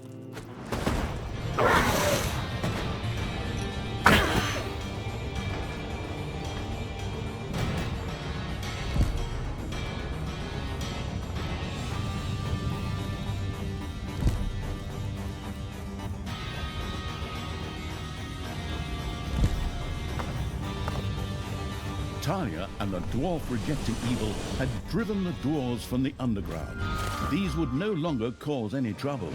Talia and the dwarf-rejecting evil had driven the dwarves from the underground. These would no longer cause any trouble.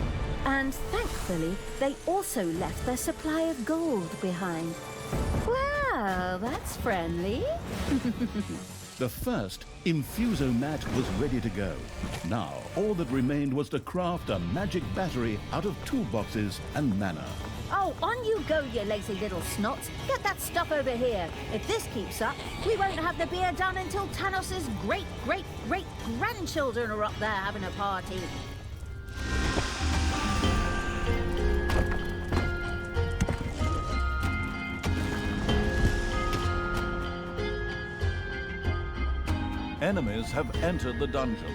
And thankfully, they also left their supply of gold behind. Well, that's friendly. The first infusomat was ready to go. Now, all that remained was to craft a magic battery out of toolboxes and mana. Oh, on you go, you lazy little snots. Get that stuff over here. If this keeps up, we won't have the beer done until Thanos' great-great-great-grandchildren are up there having a party. Enemies have entered the dungeon.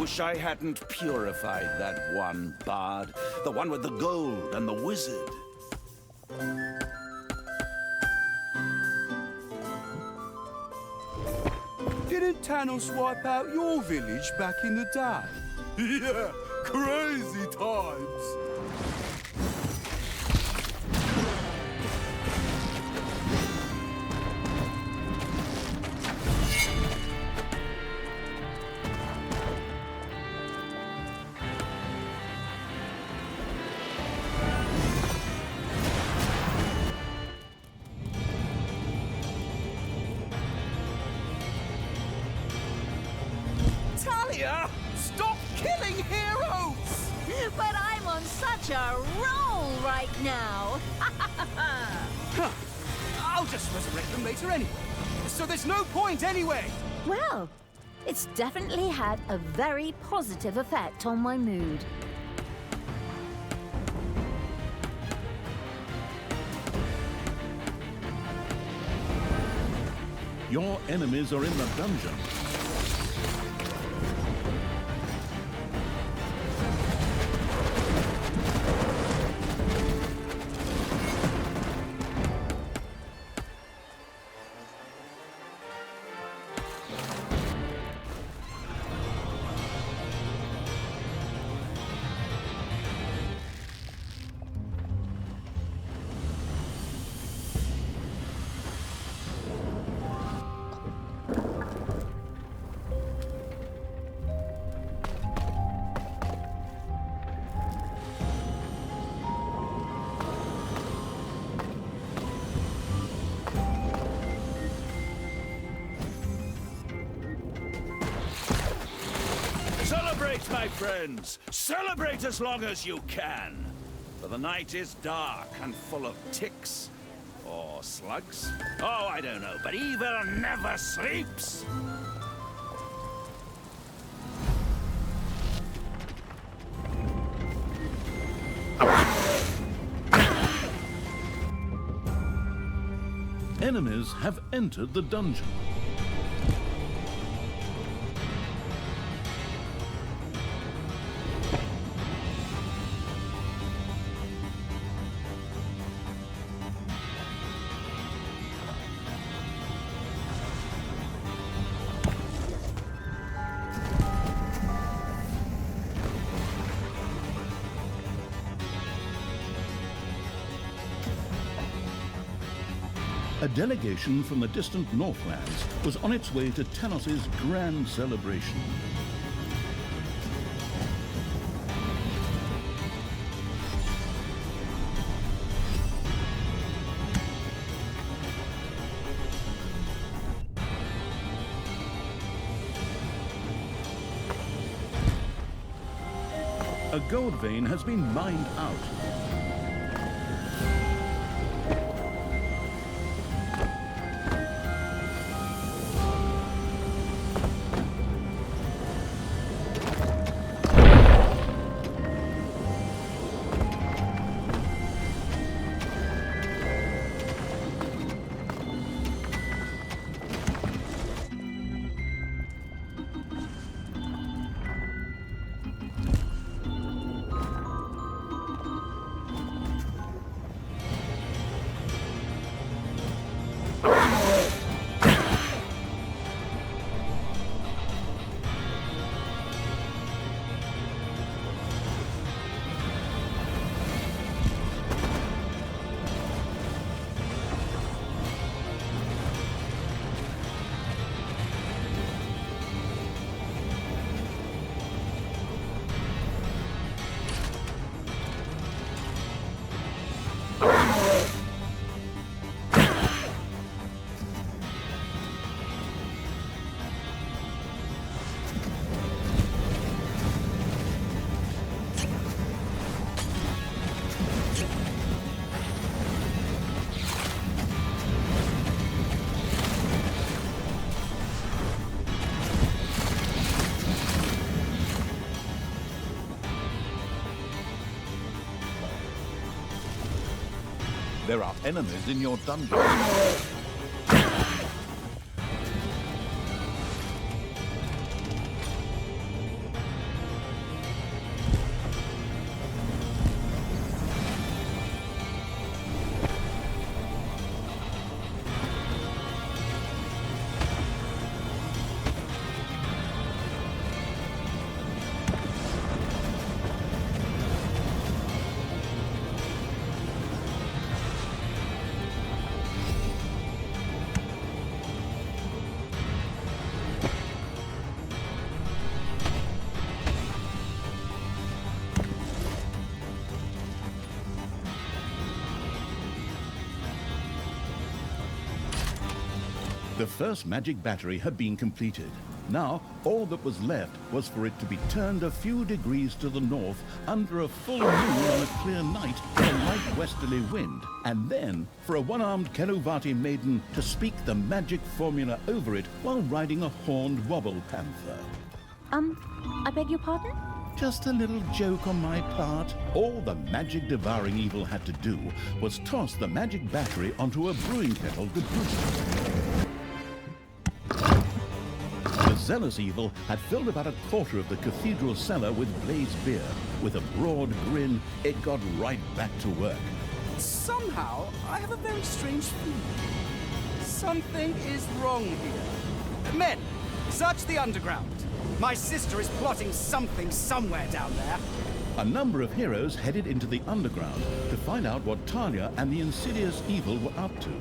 wish I hadn't purified that one bard. The one with the gold and the wizard. Didn't Tanos wipe out your village back in the day? Yeah, crazy times. Talia, stop killing heroes! But I'm on such a roll right now. Huh. I'll just resurrect them later anyway. So there's no point anyway. Well, it's definitely had a very positive effect on my mood. Your enemies are in the dungeon. Celebrate, my friends! Celebrate as long as you can! For the night is dark and full of ticks. Or slugs? Oh, I don't know, but evil never sleeps! Enemies have entered the dungeon. A delegation from the distant Northlands was on its way to Tanos' grand celebration. A gold vein has been mined out. There are enemies in your dungeon. The first magic battery had been completed. Now, all that was left was for it to be turned a few degrees to the north under a full moon on a clear night with a light westerly wind, and then for a one-armed Kenuvati maiden to speak the magic formula over it while riding a horned wobble panther. I beg your pardon? Just a little joke on my part. All the magic devouring evil had to do was toss the magic battery onto a brewing kettle to brew. The zealous evil had filled about a quarter of the cathedral cellar with blazed beer. With a broad grin, it got right back to work. Somehow, I have a very strange feeling. Something is wrong here. Men, search the underground. My sister is plotting something somewhere down there. A number of heroes headed into the underground to find out what Talia and the insidious evil were up to.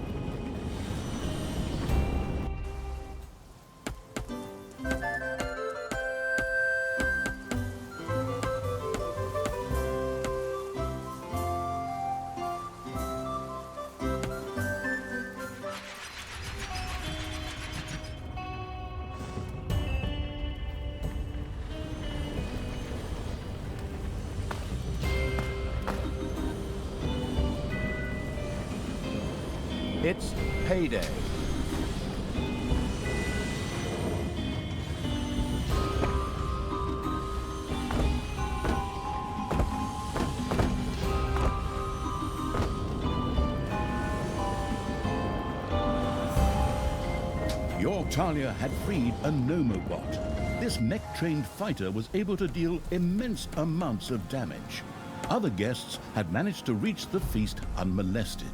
It's payday. Your Talia had freed a Nomobot. This mech-trained fighter was able to deal immense amounts of damage. Other guests had managed to reach the feast unmolested.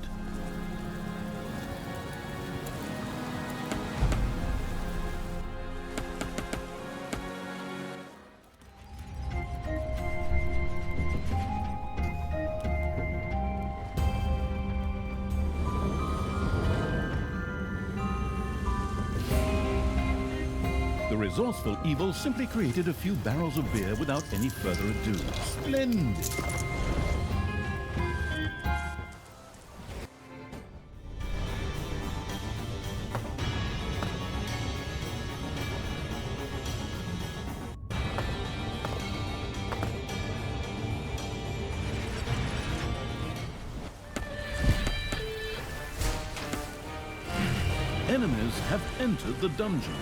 The resourceful evil simply created a few barrels of beer without any further ado. Splendid! Enemies have entered the dungeon.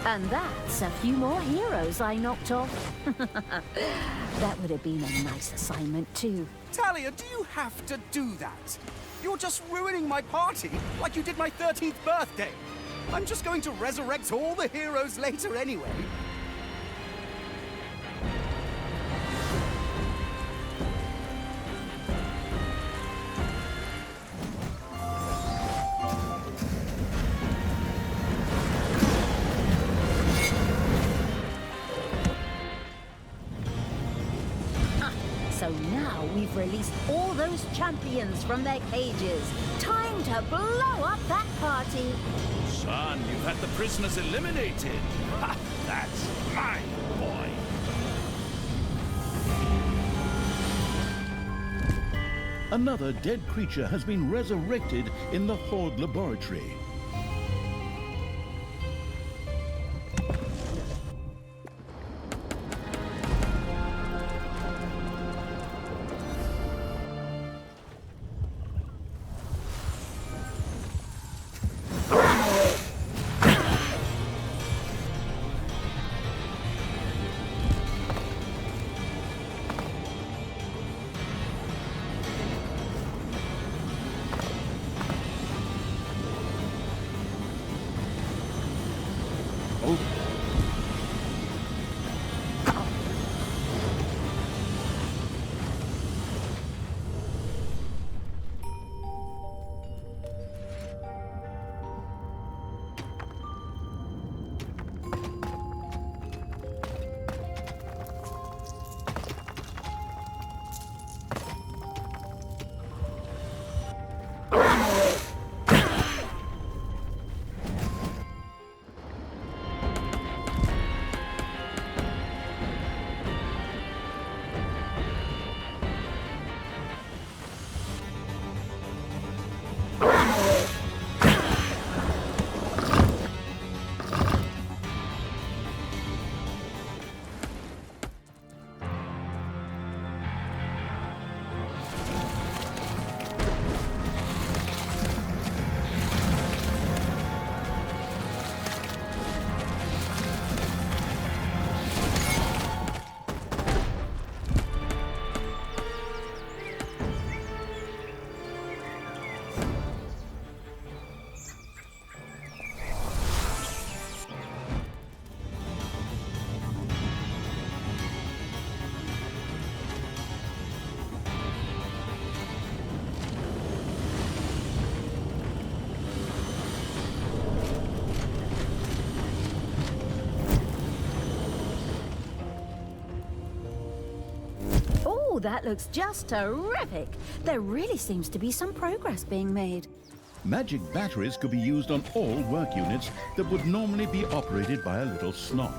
And that's a few more heroes I knocked off. That would have been a nice assignment too. Talia, do you have to do that? You're just ruining my party like you did my 13th birthday. I'm just going to resurrect all the heroes later anyway. So now we've released all those champions from their cages. Time to blow up that party. Son, you've had the prisoners eliminated. Ha! That's my boy. Another dead creature has been resurrected in the Horde laboratory. Oh, that looks just terrific. There really seems to be some progress being made. Magic batteries could be used on all work units that would normally be operated by a little snot.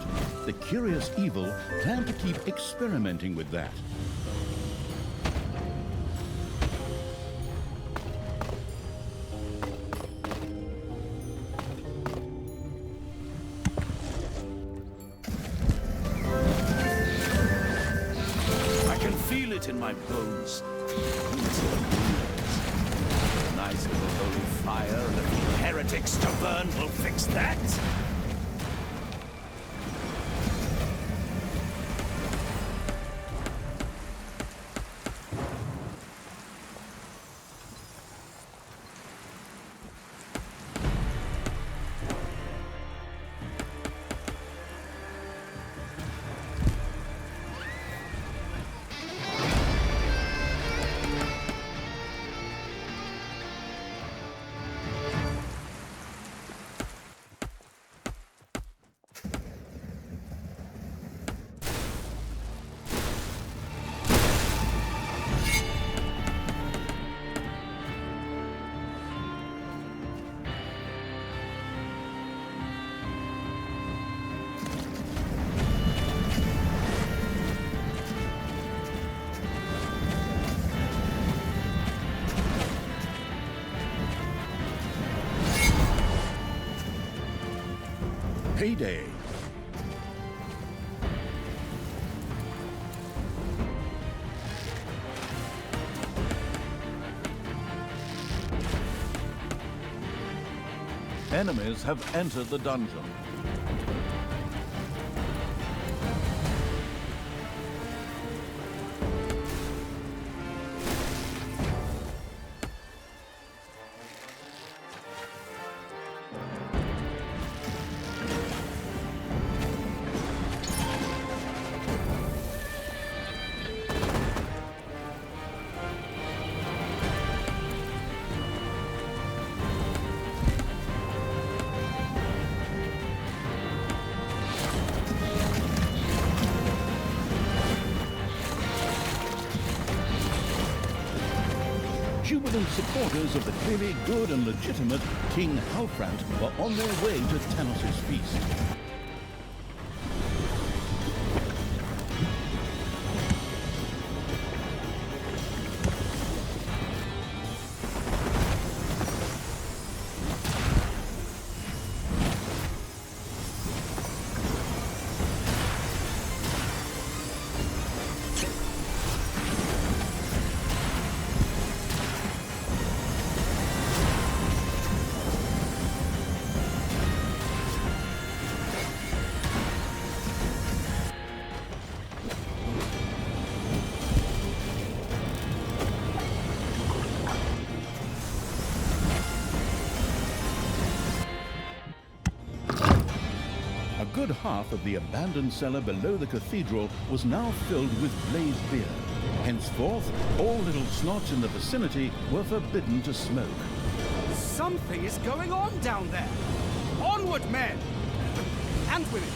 The curious evil plan to keep experimenting with that. I can feel it in my bones. Nice little holy fire and a few heretics to burn will fix that. Payday. Enemies have entered the dungeon. Jubilant supporters of the clearly good and legitimate King Halfrant were on their way to Tanos' feast. A good half of the abandoned cellar below the cathedral was now filled with blazed beer. Henceforth, all little snots in the vicinity were forbidden to smoke. Something is going on down there. Onward, men! And women!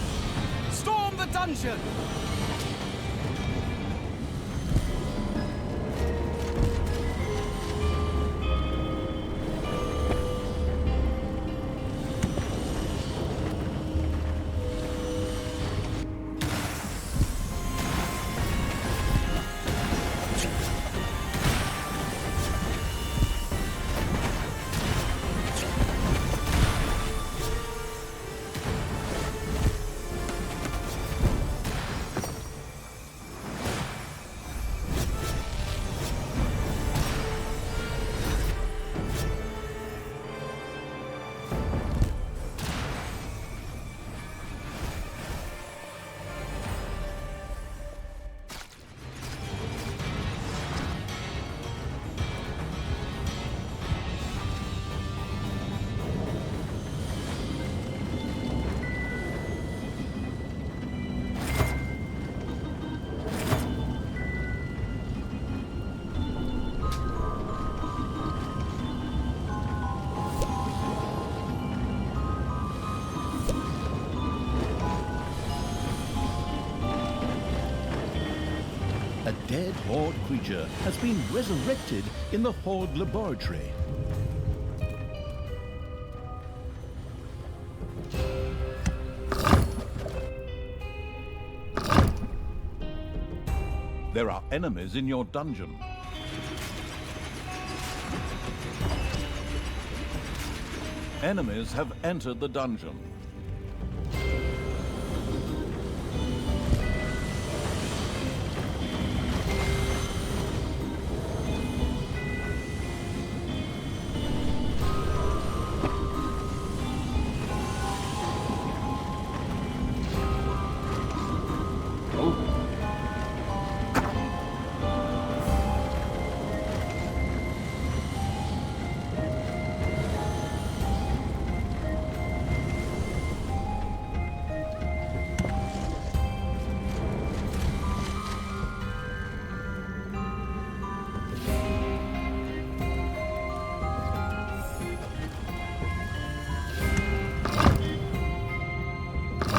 Storm the dungeon! dead Horde creature has been resurrected in the Horde laboratory. There are enemies in your dungeon. Enemies have entered the dungeon.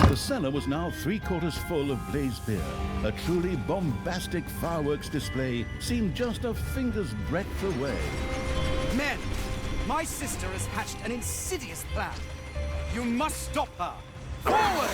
The cellar was now 3/4 full of blaze beer. A truly bombastic fireworks display seemed just a finger's breadth away. Men, my sister has hatched an insidious plan. You must stop her. Forward!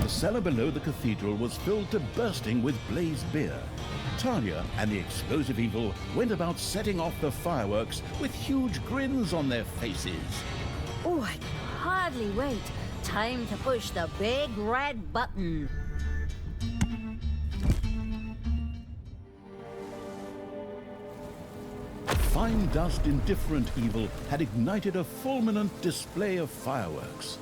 The cellar below the cathedral was filled to bursting with blazed beer. Talia and the explosive evil went about setting off the fireworks with huge grins on their faces. Oh, I can hardly wait. Time to push the big red button. Fine dust indifferent evil had ignited a fulminant display of fireworks.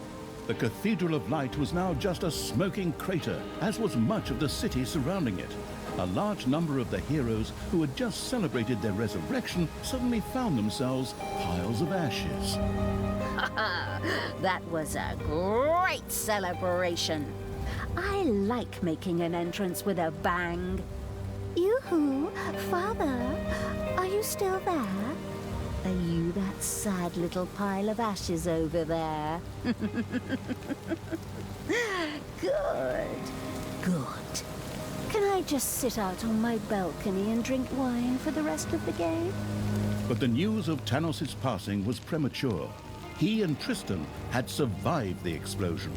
The Cathedral of Light was now just a smoking crater, as was much of the city surrounding it. A large number of the heroes who had just celebrated their resurrection suddenly found themselves piles of ashes. That was a great celebration. I like making an entrance with a bang. Yoo-hoo, Father, are you still there? Are you that sad little pile of ashes over there? Good, good. Can I just sit out on my balcony and drink wine for the rest of the game? But the news of Tanos' passing was premature. He and Tristan had survived the explosion.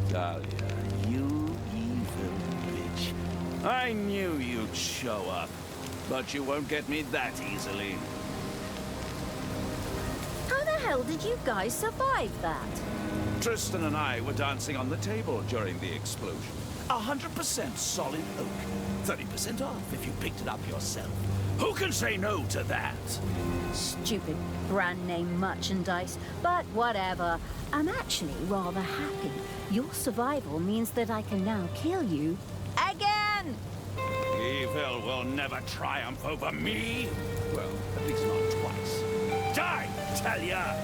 Talia, you evil bitch. I knew you'd show up, but you won't get me that easily. How the hell did you guys survive that? Tristan and I were dancing on the table during the explosion. 100% solid oak. 30% off if you picked it up yourself. Who can say no to that? Stupid brand name merchandise, but whatever. I'm actually rather happy. Your survival means that I can now kill you again! Evil will never triumph over me. Well, at least not twice. Die, Talia!